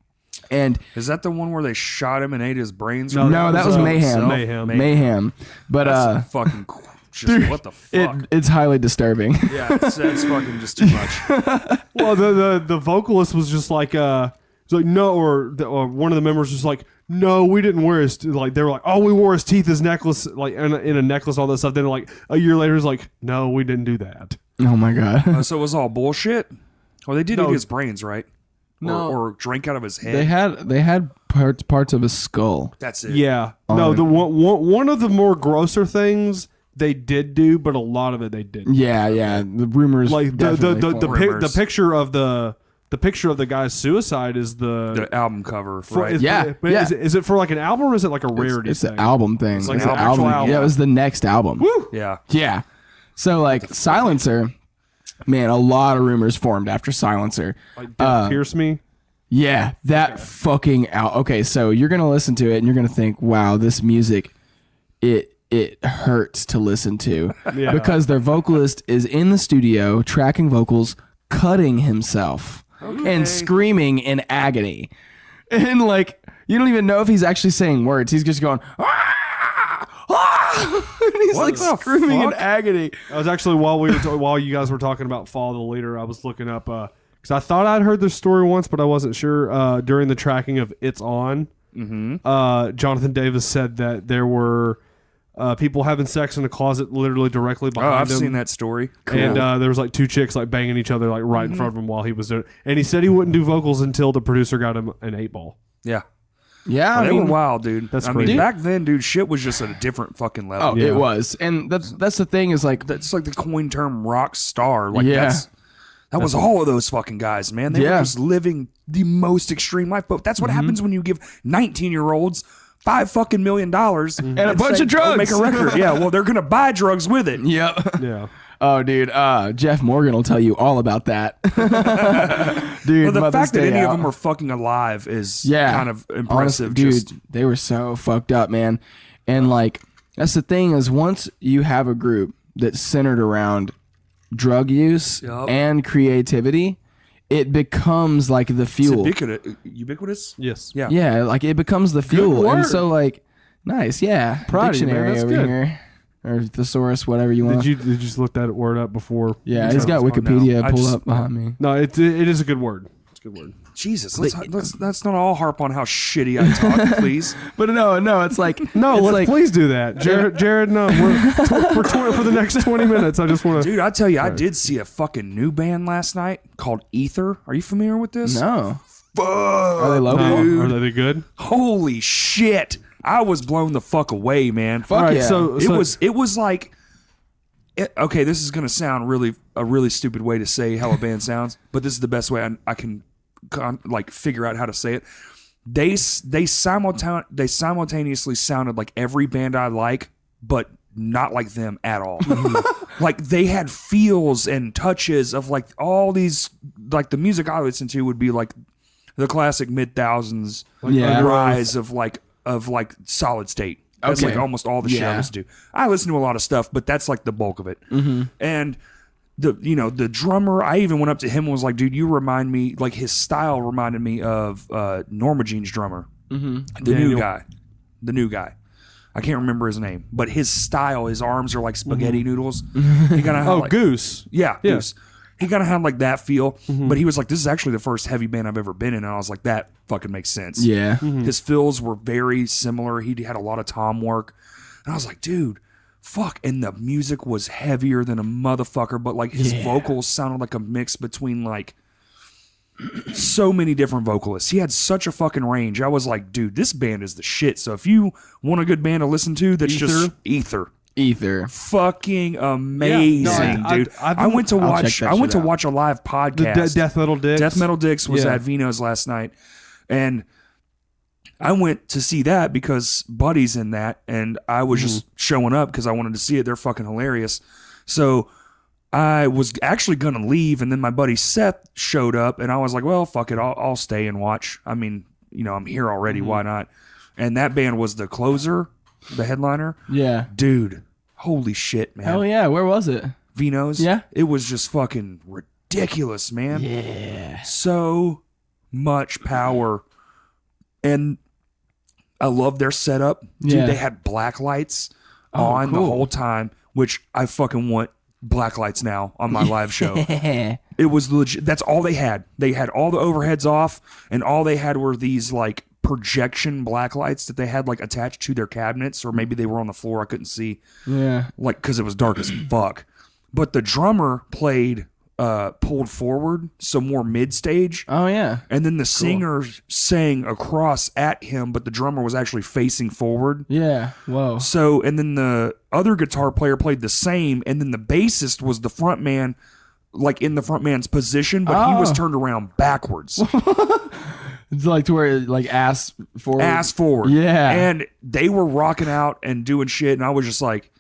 And Is that the one where they shot him and ate his brains? no, that was Mayhem. Mayhem. But That's fucking just what the fuck? it's highly disturbing. Yeah, that's fucking just too much. Well, the vocalist was just like it's like no, or one of the members was like, no, we didn't wear his like they were like, oh, we wore his teeth as necklace, like in a necklace, all that stuff. Then like a year later, it's like, no, we didn't do that. Oh my God. So it was all bullshit. Or they did eat his brains, right? No. or drink out of his head. They had parts of his skull. That's it. Yeah, no, the one of the more grosser things they did do, but a lot of it they didn't. Yeah. The rumors Like definitely the picture of the picture of the guy's suicide is the album cover, for, right? is, Yeah, but yeah. Is it for like an album or is it like a rarity? It's thing? the album thing. It's like It's an the actual album. Yeah, it was the next album. Woo! Yeah. Yeah. So like Silencer, man, a lot of rumors formed after Silencer. Like Death Pierce Me. Yeah, that fucking out. Okay, so you're gonna listen to it and you're gonna think, wow, this music, it hurts to listen to. Yeah. Because their vocalist is in the studio tracking vocals, cutting himself and screaming in agony, and like you don't even know if he's actually saying words. He's just going. And he's What like the screaming in fuck? agony. I was actually while you guys were talking about Follow the Leader, I was looking up because I thought I'd heard this story once, but I wasn't sure. During the tracking of It's On, Jonathan Davis said that there were people having sex in a closet literally directly Oh, behind I've him. seen that story. And there was like two chicks like banging each other like right in front of him while he was doing it. And he said he wouldn't do vocals until the producer got him an 8-ball. Yeah. Yeah, They I were mean, wild, dude. That's I mean, crazy. back then, dude, shit was just at a different fucking level. oh, Yeah. it was, and that's the thing is like That's like the coin term rock star. Like Yeah. that was all of those fucking guys, man. They were Yeah. just living the most extreme life. But that's what happens when you give 19-year-olds $5 fucking million and a bunch of drugs. Make a record. Yeah, well, they're gonna buy drugs with it. Yep. Yeah. Oh, dude. Jeff Morgan will tell you all about that. Dude, Well, the Mother's fact that Day any of out. them are fucking alive is yeah, kind of impressive. Honestly, dude, just they were so fucked up, man. And like, that's the thing is once you have a group that's centered around drug use Yup. and creativity, it becomes like the fuel. ubiquitous. Yes. Yeah. Yeah, like it becomes the fuel. And word. so like, nice, yeah. Proud of you, man. Dictionary That's over good. here. or thesaurus, whatever you want. Did you just look that word up before? Yeah, he's got Wikipedia pulled up behind me. No, it is a good word. It's a good word. Jesus, let's not all harp on how shitty I talk, please. But no, it's like Please do that, Jared. No, we're for the next 20 minutes. I just want to. Dude, I tell you, I did see a fucking new band last night called Ether. Are you familiar with this? No. Fuck, Are they local? dude. Are they good? Holy shit! I was blown the fuck away, man. Fuck All right, yeah. so It was like, okay, this is gonna sound a really stupid way to say how a band sounds, but this is the best way I can like figure out how to say it. They simultaneously sounded like every band I like, but not like them at all. Like they had feels and touches of like all these, like the music I listen to would be like the classic mid-thousands rise of like Solid State. That's Okay. like almost all the shit I listen to. I listen to a lot of stuff, but that's like the bulk of it. And the drummer, I even went up to him and was like, dude, you remind me, like his style reminded me of Norma Jean's drummer. The new guy. I can't remember his name, but his style, his arms are like spaghetti noodles. He kind of Goose. Yeah, Goose. He kind of had like that feel, but he was like, this is actually the first heavy band I've ever been in. And I was like, that fucking makes sense. Yeah. His fills were very similar. He had a lot of tom work. And I was like, dude, fuck. And the music was heavier than a motherfucker, but like his vocals sounded like a mix between like so many different vocalists. He had such a fucking range. I was like, dude, this band is the shit. So if you want a good band to listen to, that's just Ether. Fucking amazing, dude. I went to watch a live podcast. Death Metal Dicks. Death Metal Dicks was at Vino's last night, and I went to see that because Buddy's in that, and I was just showing up because I wanted to see it. They're fucking hilarious. So I was actually gonna leave, and then my buddy Seth showed up, and I was like, well, fuck it, I'll stay and watch. I mean, I'm here already. Why not? And that band was the closer, the headliner. Yeah. Dude, holy shit, man. Hell yeah. Where was it? Vino's. Yeah. It was just fucking ridiculous, man. Yeah. So much power. And I love their setup. Dude, Yeah. they had black lights on the whole time, which I fucking want black lights now on my live show. It was legit. That's all they had. They had all the overheads off, and all they had were these like projection black lights that they had like attached to their cabinets, or maybe they were on the floor. I couldn't see. Yeah. Like, because it was dark as fuck. But the drummer played pulled forward, so more mid stage. Oh yeah. And then the singer sang across at him, but the drummer was actually facing forward. Yeah. Whoa. So, and then the other guitar player played the same, and then the bassist was the front man, like in the front man's position, but he was turned around backwards. It's like to where like ass forward. Ass forward. Yeah. And they were rocking out and doing shit, and I was just like,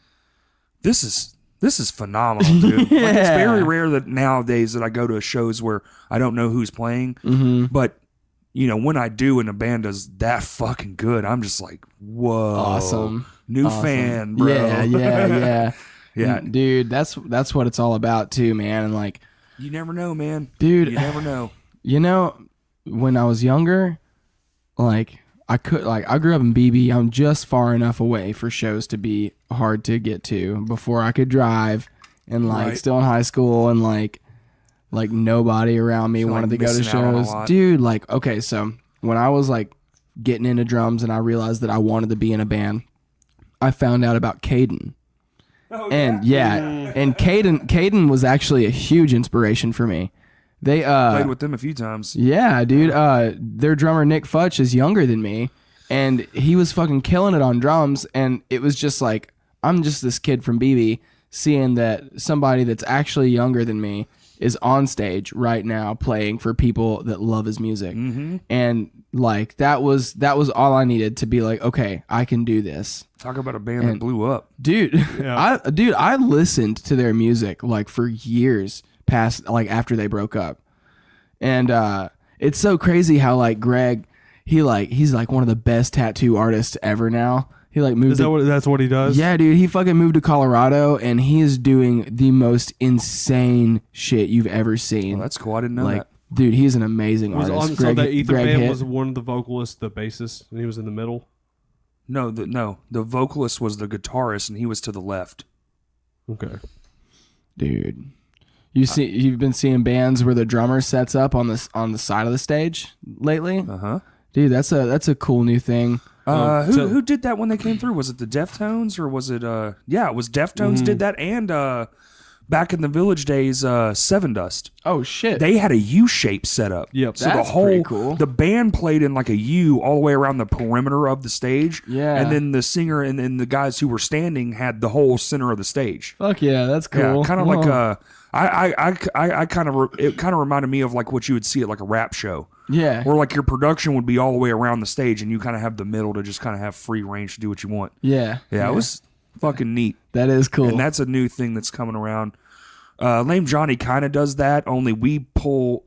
this is phenomenal, dude. Like, it's very rare that nowadays that I go to shows where I don't know who's playing. But, when I do and a band does that fucking good, I'm just like, whoa. Awesome. New fan, bro. Yeah. Yeah. Dude, that's what it's all about too, man. And like, You never know, man. dude, You never know. When I was younger, like I grew up in BB. I'm just far enough away for shows to be hard to get to before I could drive, and like Right. still in high school, and like nobody around me Feel wanted like to go to missing out on a shows. lot. Dude, like, okay, so when I was like getting into drums and I realized that I wanted to be in a band, I found out about Caden. And and Caden was actually a huge inspiration for me. They Played with them a few times. yeah, dude. Their drummer Nick Futch is younger than me, and he was fucking killing it on drums. And it was just like, I'm just this kid from BB seeing that somebody that's actually younger than me is on stage right now playing for people that love his music. And like that was all I needed to be like, okay, I can do this. Talk about a band that blew up. Dude, I listened to their music like for years past, like after they broke up. And it's so crazy how like Greg, he's like one of the best tattoo artists ever now. He like moved. That's what he does? Yeah, dude, he fucking moved to Colorado, and he is doing the most insane shit you've ever seen. Oh, that's cool. I didn't know like, that. dude, he's an amazing artist. So that Ether band Hitt. was one of the vocalists, the bassist, and he was in the middle. No, the vocalist was the guitarist, and he was to the left. Okay. Dude. You've been seeing bands where the drummer sets up on the side of the stage lately? Uh-huh. Dude, that's a cool new thing. Who did that when they came through? Was it the Deftones or was it yeah, it was Deftones did that, and back in the Village days, Seven Dust. Oh shit. They had a U-shape setup. Yep. So That's the whole pretty cool. the band played in like a U all the way around the perimeter of the stage. Yeah. And then the singer and the guys who were standing had the whole center of the stage. Fuck yeah, that's cool. Yeah, kind of Whoa. like it kind of reminded me of like what you would see at like a rap show. Yeah. Where like your production would be all the way around the stage and you kind of have the middle to just kind of have free range to do what you want. Yeah. Yeah, it was fucking neat. That is cool. And that's a new thing that's coming around. Lame Johnny kind of does that, only we pull.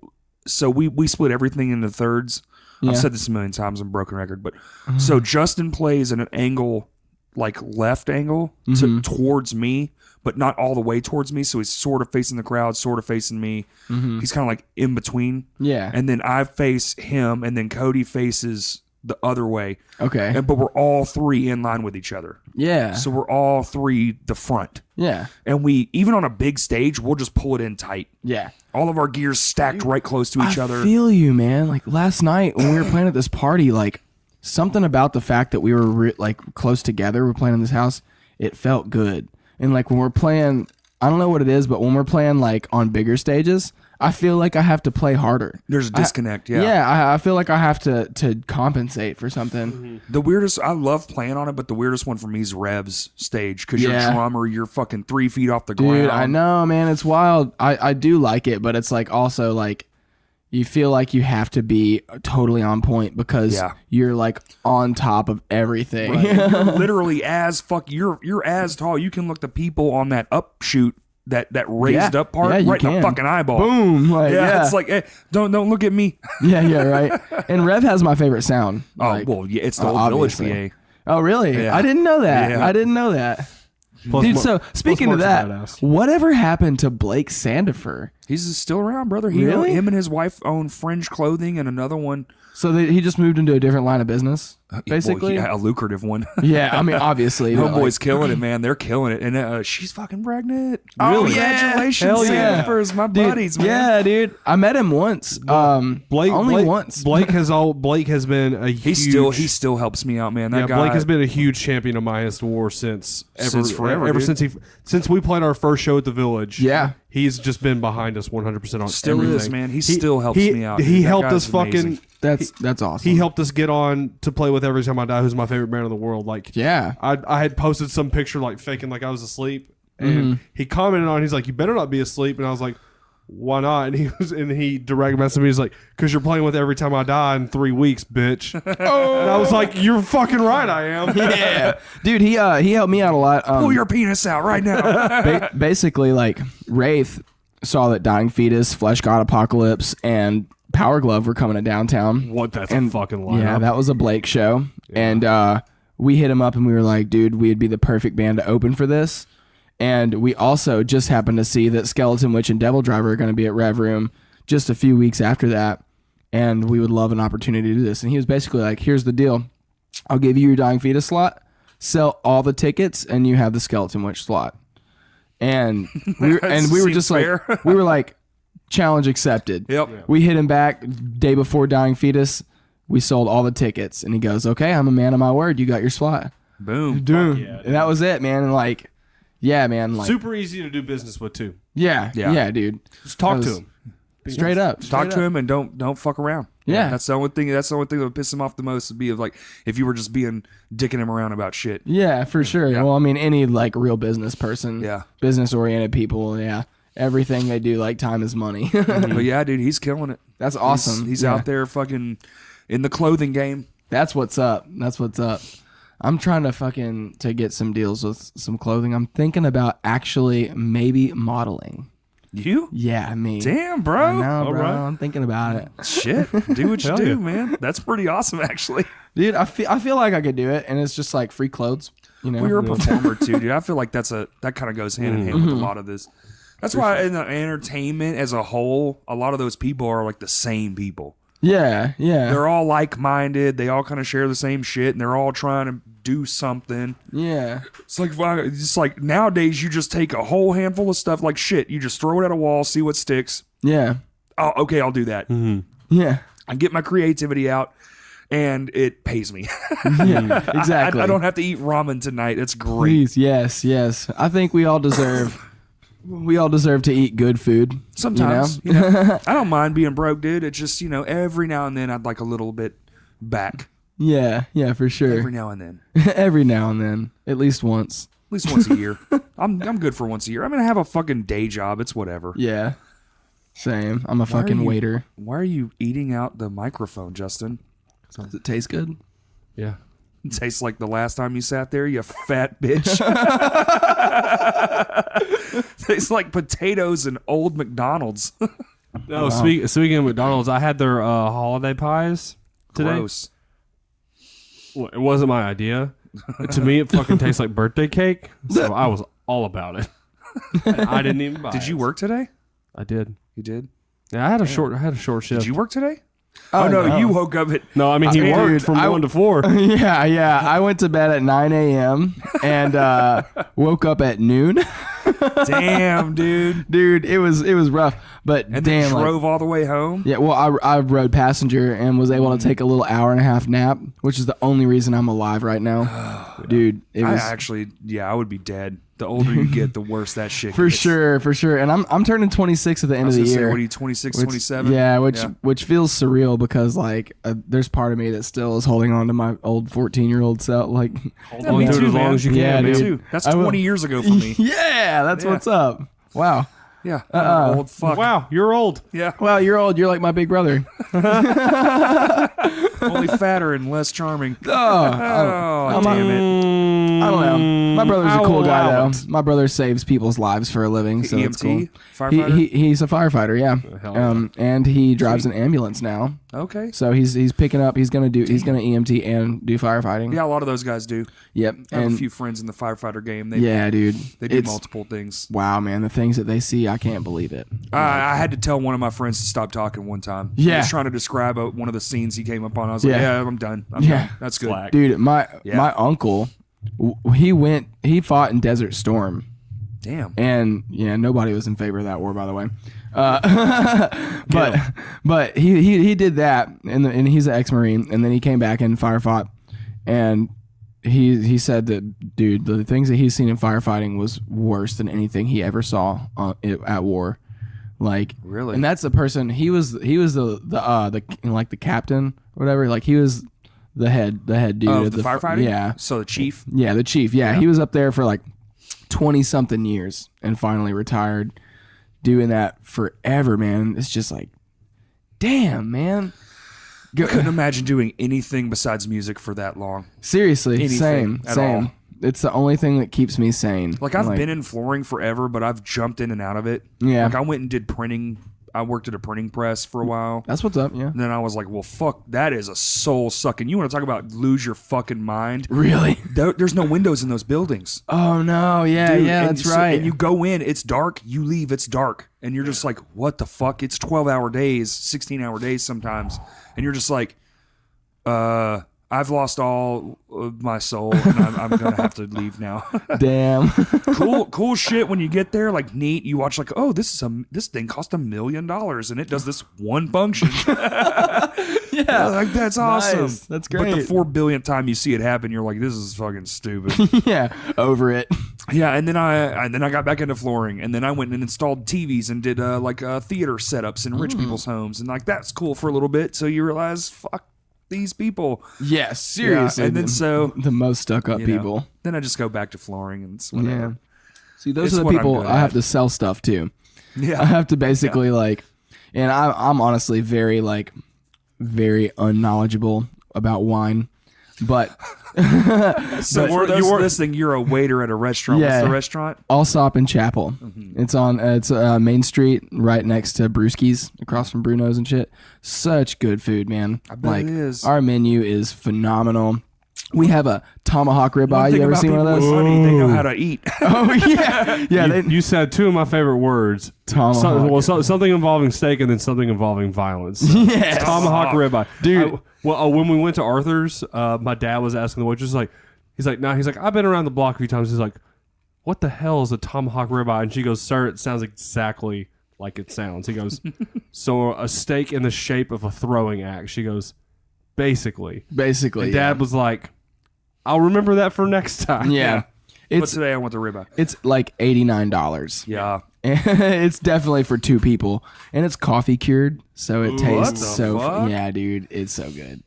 So we split everything into thirds. Yeah. I've said this a million times on Broken Record, but so Justin plays in an angle, like left angle towards me, but not all the way towards me. So he's sort of facing the crowd, sort of facing me. He's kind of like in between. Yeah. And then I face him, and then Cody faces the other way. Okay. But we're all three in line with each other. Yeah. So we're all three the front. Yeah. And we, even on a big stage, we'll just pull it in tight. Yeah. All of our gears stacked right close to each other. I feel you, man. Like last night when we were playing at this party, like something about the fact that we were like close together, we're playing in this house, it felt good. And like when we're playing, I don't know what it is, but when we're playing like on bigger stages, I feel like I have to play harder. There's a disconnect, yeah. Yeah, I feel like I have to compensate for something. The weirdest, I love playing on it, but the weirdest one for me is Rev's stage, because you're Yeah. a drummer, you're fucking 3 feet off the ground. Dude, I know, man. It's wild. I do like it, but it's like also like you feel like you have to be totally on point because Yeah. you're like on top of everything. You're literally as you're as tall. You can look the people on that upshoot, that raised up part, Yeah, you right in the can. fucking eyeball. Boom. Like, Yeah, it's like, hey, don't look at me. yeah, right. And Rev has my favorite sound. Oh, Like, well, yeah, it's the old Village obviously. PA. Oh, really? Yeah. I didn't know that. Yeah. I didn't know that. Plus Dude, Mar- so plus speaking of Mark's a that, badass. whatever happened to Blake Sandifer? He's still around, brother. Really? Him and his wife own Fringe Clothing and another one. So he just moved into a different line of business, basically. Well, yeah, a lucrative one. Yeah, I mean, obviously. but, Homeboy's like, killing it, man. They're killing it. And she's fucking pregnant. Oh, Really? yeah. Congratulations, Hell yeah. Sandifer's my dude, buddies, man. Yeah, dude. I met him once. Blake only once. Blake has been a huge. He still helps me out, man. That guy. Blake has been a huge champion of my war since forever, ever dude. since we played our first show at the Village. Yeah. He's just been behind us 100% on Still everything. is, man. He still helps me out, He dude. That helped guy's us fucking. amazing. That's awesome. He helped us get on to play with Every Time I Die, who's my favorite band in the world. Like, Yeah. I had posted some picture like faking like I was asleep, and he commented on. He's like, "You better not be asleep," and I was like, "Why not?" And he direct messaged me. He's like, "Because you're playing with Every Time I Die in 3 weeks, bitch." And I was like, "You're fucking right, I am." Yeah. Dude, he helped me out a lot. Pull your penis out right now. Basically, like, Wraith saw that Dying Fetus, Flesh God Apocalypse, and Power Glove were coming to downtown. What? That's a fucking lineup. Yeah, that was a Blake show. And we hit him up and we were like, dude, we'd be the perfect band to open for this. And we also just happened to see that Skeleton Witch and Devil Driver are going to be at Rev Room just a few weeks after that. And we would love an opportunity to do this. And he was basically like, here's the deal. I'll give you your Dying Fetus slot, sell all the tickets, and you have the Skeleton Witch slot. And we were Seems just fair. like, we were like, challenge accepted. Yep. Yeah. We hit him back day before Dying Fetus. We sold all the tickets, and he goes, "Okay, I'm a man of my word. You got your slot." Boom. Dude, yeah, and that was it, man. And like, yeah, man, like, Super easy to do business with too. yeah, dude. Just talk That to was- him. Straight up. Talk to him and don't fuck around. Yeah. That's the only thing. That's the only thing that would piss him off the most. Would be of like if you were just dicking him around about shit. Yeah, for sure. Yeah. Well, I mean, any like real business person, Yeah. business oriented people, yeah, everything they do, like, time is money. But yeah, dude, he's killing it. That's awesome. He's Yeah. out there fucking in the clothing game. That's what's up. That's what's up. I'm trying to get some deals with some clothing. I'm thinking about actually maybe modeling. You? Yeah, me. Damn, bro. I know, All bro. right. I'm thinking about it. Shit. Do what you Hell do, yeah. man. That's pretty awesome, actually. Dude, I feel like I could do it, and it's just like free clothes, you know. Well, you're a performer too, dude. I feel like that kind of goes hand in hand with a lot of this. That's why in the entertainment as a whole, a lot of those people are like the same people. Yeah. They're all like-minded. They all kind of share the same shit, and they're all trying to do something. Yeah. It's like nowadays you just take a whole handful of stuff like shit. You just throw it at a wall, see what sticks. Yeah. Oh, okay, I'll do that. Yeah. I get my creativity out, and it pays me. Yeah. Exactly. I don't have to eat ramen tonight. It's great. Please, yes. I think we all deserve to eat good food. Sometimes, you know? I don't mind being broke, dude. It's just every now and then I'd like a little bit back. Yeah, for sure. Every now and then. Every now and then, at least once. At least once a year. I'm good for once a year. I mean, I have a fucking day job. It's whatever. Yeah. Same. I'm a fucking waiter. Why are you eating out the microphone, Justin? Does it taste good? Yeah. It tastes like the last time you sat there, you fat bitch. Tastes like potatoes and old McDonald's. No, speaking of McDonald's, I had their holiday pies today. Gross. Well, it wasn't my idea. To me, it fucking tastes like birthday cake. So I was all about it. And I didn't even buy it. Did you work today? I did. You did? Yeah, I had a short shift. Did you work today? Oh, no, you woke up at... No, I mean, he worked from 1 to 4. Yeah. I went to bed at 9 a.m. and woke up at noon. Damn, dude. Dude, it was rough. But And damn, then drove all the way home? yeah, well, I rode passenger and was able to take a little hour and a half nap, which is the only reason I'm alive right now. Dude, it was... I would be dead. The older you get, the worse that shit For gets. sure. And I'm turning 26 at the end of the year. What are you, 26, Which- 27? Yeah, which feels surreal because like there's part of me that still is holding on to my old 14-year-old self. Like, Hold on to it as long as you can, Yeah, man. Me dude. too. That's I will- 20 years ago for me. yeah, that's what's up. Wow. Yeah. I'm an old fuck. Wow, you're old. Yeah. Wow, you're old. You're like my big brother. Only fatter and less charming. Oh, Damn it. I don't know. My brother's a cool guy allow though. it. My brother saves people's lives for a living, so it's cool. EMT? Firefighter? He's a firefighter, yeah. hell yeah. And he drives an ambulance now. Okay. So he's picking up. He's gonna EMT and do firefighting. Yeah, a lot of those guys do. Yep. I have And a few friends in the firefighter game. They, yeah, dude. They do It's- multiple things. Wow, man, the things that they see, I can't believe it. I had to tell one of my friends to stop talking one time. Yeah. He was trying to describe one of the scenes he came up on. I was like, Yeah. yeah, I'm done. I'm Yeah. done. That's good. Slack. Dude, my uncle, he fought in Desert Storm. Damn. And yeah, nobody was in favor of that war, by the way. But he did that, and he's an ex-Marine, and then he came back and firefought, and he said that, dude, the things that he's seen in firefighting was worse than anything he ever saw at war. Like, Really? and that's the person he was the like the captain or whatever. Like, he was the head dude Of of the firefighting? Yeah, So the chief? yeah, the chief. Yeah, he was up there for like 20-something years and finally retired, doing that forever, man. It's just like, damn, man. I couldn't imagine doing anything besides music for that long. Seriously, Anything same. at all. It's the only thing that keeps me sane. Like, I've been in flooring forever, but I've jumped in and out of it. Yeah. Like, I went and did printing. I worked at a printing press for a while. That's what's up, yeah. And then I was like, well, fuck, that is a soul sucking. You want to talk about lose your fucking mind? Really? There's no windows in those buildings. Oh no, yeah, Dude, yeah, and that's right. And you go in, it's dark. You leave, it's dark. And you're just like, what the fuck? It's 12-hour days, 16-hour days sometimes. And you're just like, I've lost all of my soul, and I'm going to have to leave now. Damn. cool shit when you get there, like neat. You watch like, oh, this thing cost $1 million, and it does this one function. Yeah, like that's awesome. Nice. That's But the great. 4 billionth time you see it happen, you're like, this is fucking stupid. Yeah, over it. Yeah, and then I got back into flooring, and then I went and installed TVs and did theater setups in rich people's homes, and like that's cool for a little bit. So you realize, fuck these people. Yeah, seriously. Yeah, and then the most stuck up you know, people. then I just go back to flooring and it's whatever. Yeah. See, those It's are the what I'm people good I have at. to sell stuff to. Yeah. I have to basically like, and I'm honestly very unknowledgeable about wine, but So for those listening, you're a waiter at a restaurant. Yeah. What's the restaurant? Allsop in Chapel. It's on Main Street, right next to Brewski's, across from Bruno's and shit. Such good food, man. I bet it is. Our menu is phenomenal. We have a tomahawk One ribeye. thing You ever about seen one of people those? with money, they know how to eat. Oh yeah, yeah. You said two of my favorite words. Tomahawk. Something involving steak and then something involving violence. Yes. Tomahawk ribeye. Dude. When we went to Arthur's, my dad was asking the waitress, like, He's like, no. He's like, I've been around the block a few times. He's like, what the hell is a tomahawk ribeye? And she goes, sir, it sounds exactly like it sounds. He goes, so a steak in the shape of a throwing axe. She goes, basically. Basically, Dad was like, I'll remember that for next time. Yeah. But today I want the ribeye. It's like $89. Yeah. It's definitely for 2 people, and it's coffee cured, so it tastes the so. fuck? Yeah, dude, it's so good.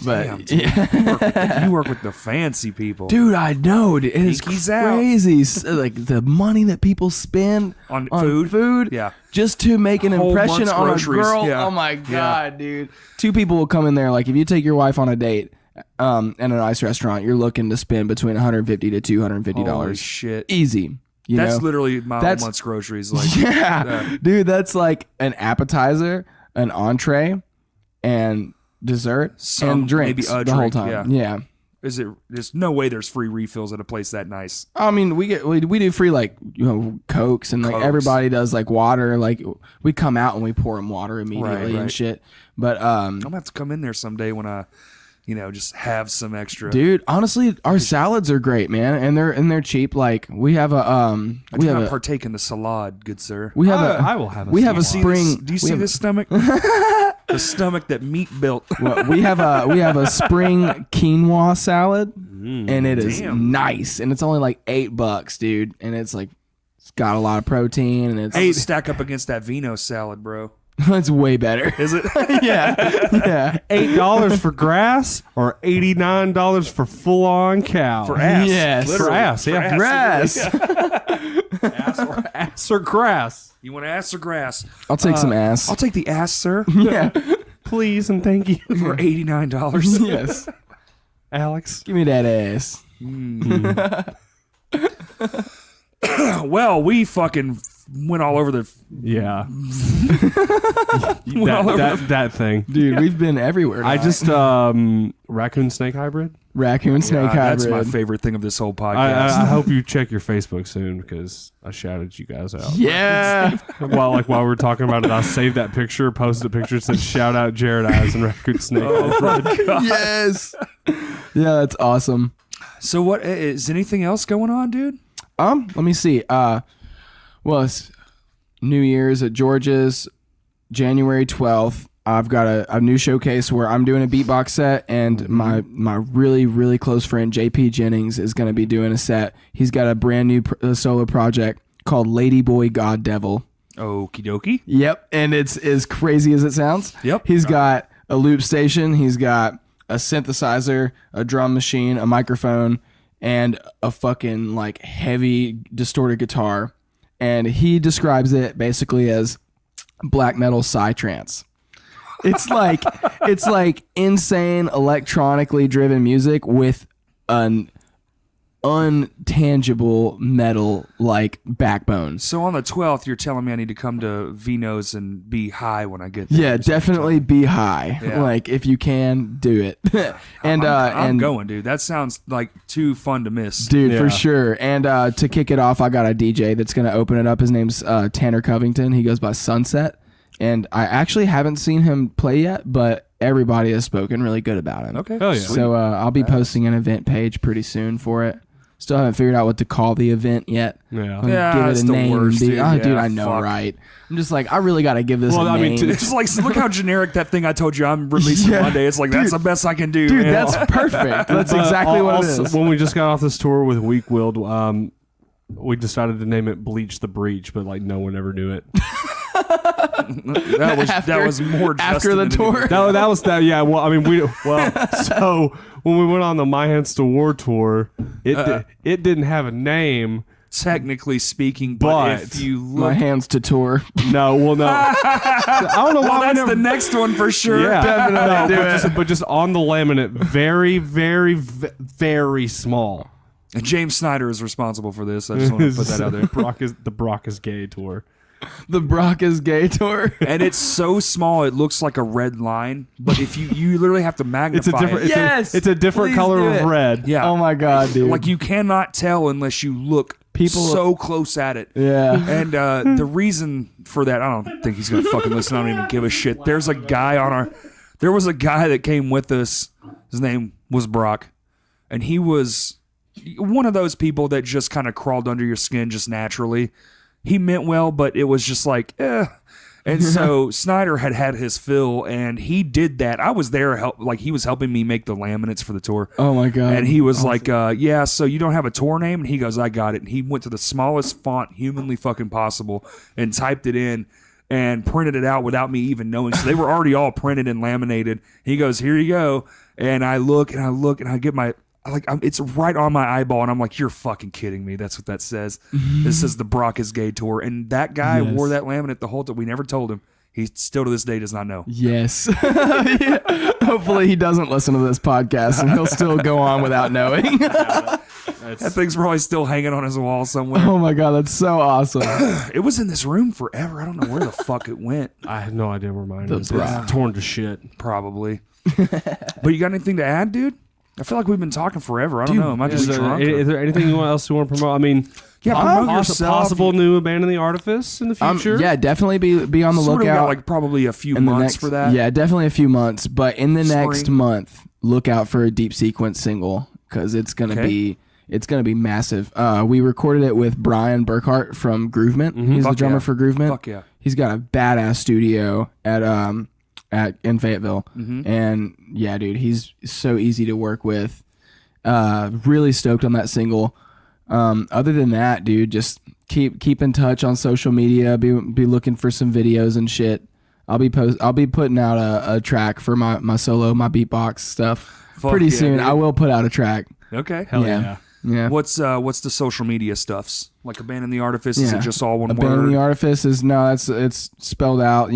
But Damn, dude. You work with the fancy people. dude, I know, dude, it is Pinkies out. crazy. Like the money that people spend On food, food? Yeah. just to make an Whole impression month's on groceries. a girl. Yeah. Oh my god, dude! 2 people will come in there. Like if you take your wife on a date, in a nice restaurant, you're looking to spend between $150 to $250. Holy shit. Easy. You That's know? literally my whole That's- month's groceries. Like, Yeah, dude, that's like an appetizer, an entree, and dessert and drinks maybe a the whole drink, time. yeah. Yeah. there's no way there's free refills at a place that nice. I mean, we do free like Cokes and like Cokes. everybody does like water. Like we come out and we pour them water immediately and right. shit. But I'm gonna have to come in there someday when I, just have some extra. dude, honestly, our salads are great, man, and they're cheap. Like we have a I we do have not a partake in the salad, good sir. we have a I will have a we have a salad. spring. Do you we see have- this stomach? The stomach that meat built. Well, we have a spring quinoa salad, and it is damn. nice, and it's only like $8, dude, and it's like it's got a lot of protein, and it's Stack up against that vino salad, bro. it's way better. Is it? Yeah, $8 for grass or $89 for full on cow. For ass. Yes. For Literally. ass, yeah. grass. Ass or grass. You want ass or grass? I'll take some ass. I'll take the ass, sir, Yeah, Please and thank you. for $89. yes. Alex. Give me that ass. Well, we fucking went all over the. Yeah. that thing. Dude, we've been everywhere. I now. just raccoon snake hybrid. raccoon snake hybrid. That's my favorite thing of this whole podcast. I hope you check your Facebook soon because I shouted you guys out. Yeah. While we were talking about it, I saved that picture, posted a picture, said shout out Jarrod Ives and raccoon snake. Yes. Yeah, that's awesome. So what is anything else going on, dude? Let me see. Well, it's New Year's at George's, January 12th. I've got a new showcase where I'm doing a beatbox set, and my really, really close friend JP Jennings is going to be doing a set. He's got a brand new solo project called Ladyboy God Devil. Okie dokie. Yep, and it's as crazy as it sounds. Yep. He's got a loop station. He's got a synthesizer, a drum machine, a microphone, and a fucking like heavy distorted guitar. And he describes it basically as black metal psytrance. It's like insane electronically driven music with an untangible metal like backbone. So on the 12th, you're telling me I need to come to Vino's and be high when I get there. Yeah, definitely be high. Yeah. Like if you can, do it. And I'm going, dude. That sounds like too fun to miss. dude, Yeah. for sure. And to kick it off, I got a DJ that's gonna open it up. His name's Tanner Covington. He goes by Sunset, and I actually haven't seen him play yet, but everybody has spoken really good about him. Okay. Hell yeah. So I'll be posting an event page pretty soon for it. Still haven't figured out what to call the event yet. Yeah. I'm Yeah, give it it's a the name, worst, dude. dude. Oh, dude, Yeah, I know, fuck. right? I'm just like, I really got to give this Well, a I mean, name. It's just like, look how generic that thing I told you I'm releasing Yeah. Monday. It's like, that's the best I can do. Dude, man. that's perfect. That's exactly what it Also, is. when we just got off this tour with Weak Willed, we decided to name it Bleach the Breach, but like no one ever knew it. that was more after Justin the than tour. anything. No, that was that. Yeah. Well, I mean, so when we went on the My Hands to War tour, it didn't have a name. Technically speaking, but But if you My look, hands to tour. No, well, no. I don't know well, why we that's never. the next one for sure. Yeah, Definitely do but just on the laminate, very, very, very small. And James Snyder is responsible for this. I just want to put that out there. The Brock is gay tour. The Brock is gay tour. And it's so small, it looks like a red line. But if you literally have to magnify It's a different. it. Yes, it's a different please color do of it. red. Yeah. Oh my god, dude. Like you cannot tell unless you look so close at it. Yeah. And the reason for that, I don't think he's gonna fucking listen. I don't even give a shit. There was a guy that came with us. His name was Brock, and he was one of those people that just kind of crawled under your skin just naturally. He meant well, but it was just like, eh. And so Snyder had his fill, and he did that. I was there, he was helping me make the laminates for the tour. Oh my God. And he was like, yeah, so you don't have a tour name? And he goes, I got it. And he went to the smallest font humanly fucking possible and typed it in and printed it out without me even knowing. So they were already all printed and laminated. He goes, here you go. And I look and I get my, it's right on my eyeball, and I'm like, you're fucking kidding me. That's what that says. It says the Brock is Gay tour. And that guy wore that laminate the whole time. We never told him. He still to this day does not know. Yes. Hopefully he doesn't listen to this podcast, and he'll still go on without knowing. That thing's probably still hanging on his wall somewhere. Oh my God, that's so awesome. It was in this room forever. I don't know where the fuck it went. I have no idea where mine is. Brock. It's torn to shit. Probably. But you got anything to add, dude? I feel like we've been talking forever. I don't know. Am I just drunk? Is there anything else you want to promote? I mean, promote yourself. Possible new Abandon the Artifice in the future? Yeah, definitely be on the Sort of lookout. got like probably a few months for that. Yeah, definitely a few months. But in the next month, look out for a Deep Sequence single, because it's gonna be massive. We recorded it with Brian Burkhart from Groovement. He's the drummer for Groovement. Fuck yeah. He's got a badass studio in Fayetteville, and yeah, dude, he's so easy to work with. Really stoked on that single. Other than that, dude, just keep in touch on social media. Be looking for some videos and shit. I'll be putting out a track for my solo, my beatbox stuff pretty soon. Dude. I will put out a track. Okay. Hell yeah. Yeah. What's the social media stuffs? Like Abandon the Artifice? Is it just all one word? Abandon the Artifice is it's spelled out,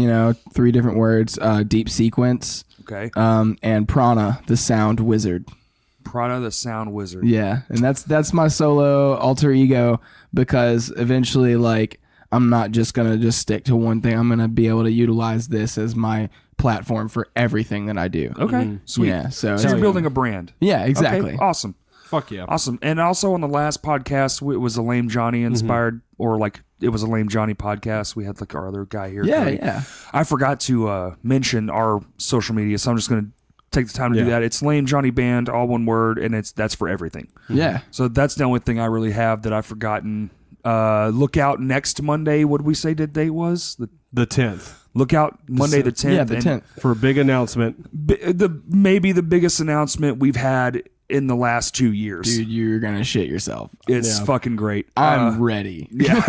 3 different words. Deep Sequence. Okay. And Prana, the Sound Wizard. Prana, the Sound Wizard. Yeah, and that's my solo alter ego, because eventually, like, I'm not just gonna stick to one thing. I'm gonna be able to utilize this as my platform for everything that I do. Okay. Sweet. Yeah. So you're building a brand. Yeah, exactly. Okay, awesome. Fuck yeah. Awesome. And also on the last podcast, it was a Lame Johnny inspired, or like it was a Lame Johnny podcast. We had like our other guy here. Yeah, Cody. yeah. I forgot to mention our social media, so I'm just going to take the time to do that. It's Lame Johnny Band, all one word, and that's for everything. Yeah. So that's the only thing I really have that I've forgotten. Look out next Monday. What did we say the date was? The 10th. Look out Monday the 10th. Yeah, the 10th. For a big announcement. Maybe the biggest announcement we've had in the last 2 years. Dude, you're gonna shit yourself. It's fucking great. I'm ready. Yeah.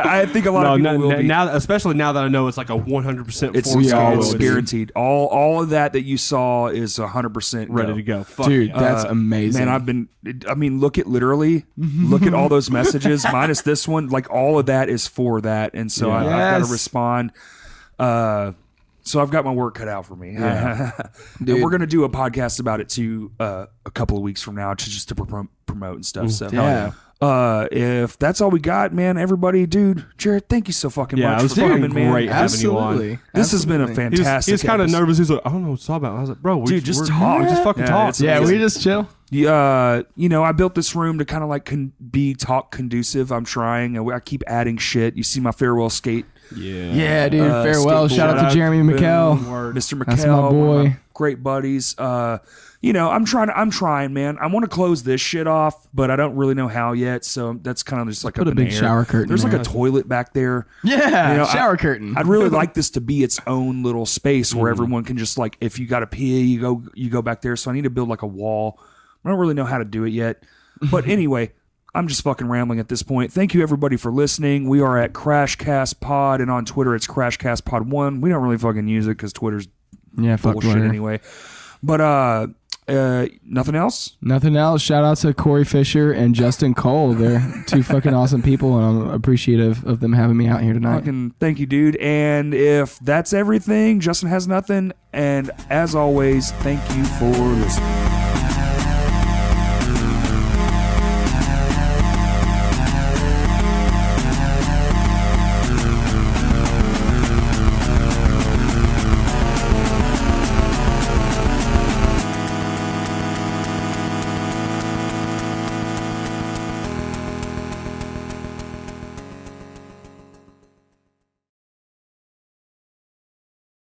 I think a lot of people will be. Now, especially now that I know it's like a 100% It's guaranteed. All of that you saw is 100% ready to go. Fuck Dude, yeah. that's amazing. Man, look at all those messages minus this one. Like all of that is for that, and so I've got to respond. So I've got my work cut out for me. Yeah. And we're gonna do a podcast about it too a couple of weeks from now, just to promote and stuff. So if that's all we got, man, everybody, dude, Jarrod, thank you so fucking much for coming, man. Great having you on. This has been a fantastic. He was kind of nervous. He's like, I don't know what to talk about. I was like, bro, just talk. Just fucking talk. Yeah, we just chill. I built this room to kind of like be talk conducive. I'm trying. I keep adding shit. You see my farewell skate. Yeah, dude. Farewell. Shout out to Jeremy McKell. Mr. McKell. That's my boy. Great buddies. I'm trying, man. I want to close this shit off, but I don't really know how yet. So that's kind of just like put a big shower curtain. There's there. like a toilet back there. Yeah, shower curtain. I'd really like this to be its own little space where everyone can just like, if you got to pee, you go back there. So I need to build like a wall. I don't really know how to do it yet. But anyway, I'm just fucking rambling at this point. Thank you, everybody, for listening. We are at Crashcast Pod, and on Twitter, it's Crashcast Pod 1. We don't really fucking use it because Twitter's bullshit Twitter. anyway. But nothing else? Nothing else. Shout out to Corey Fisher and Justin Cole. They're two fucking awesome people, and I'm appreciative of them having me out here tonight. Fucking thank you, dude. And if that's everything, Justin has nothing. And as always, thank you for listening.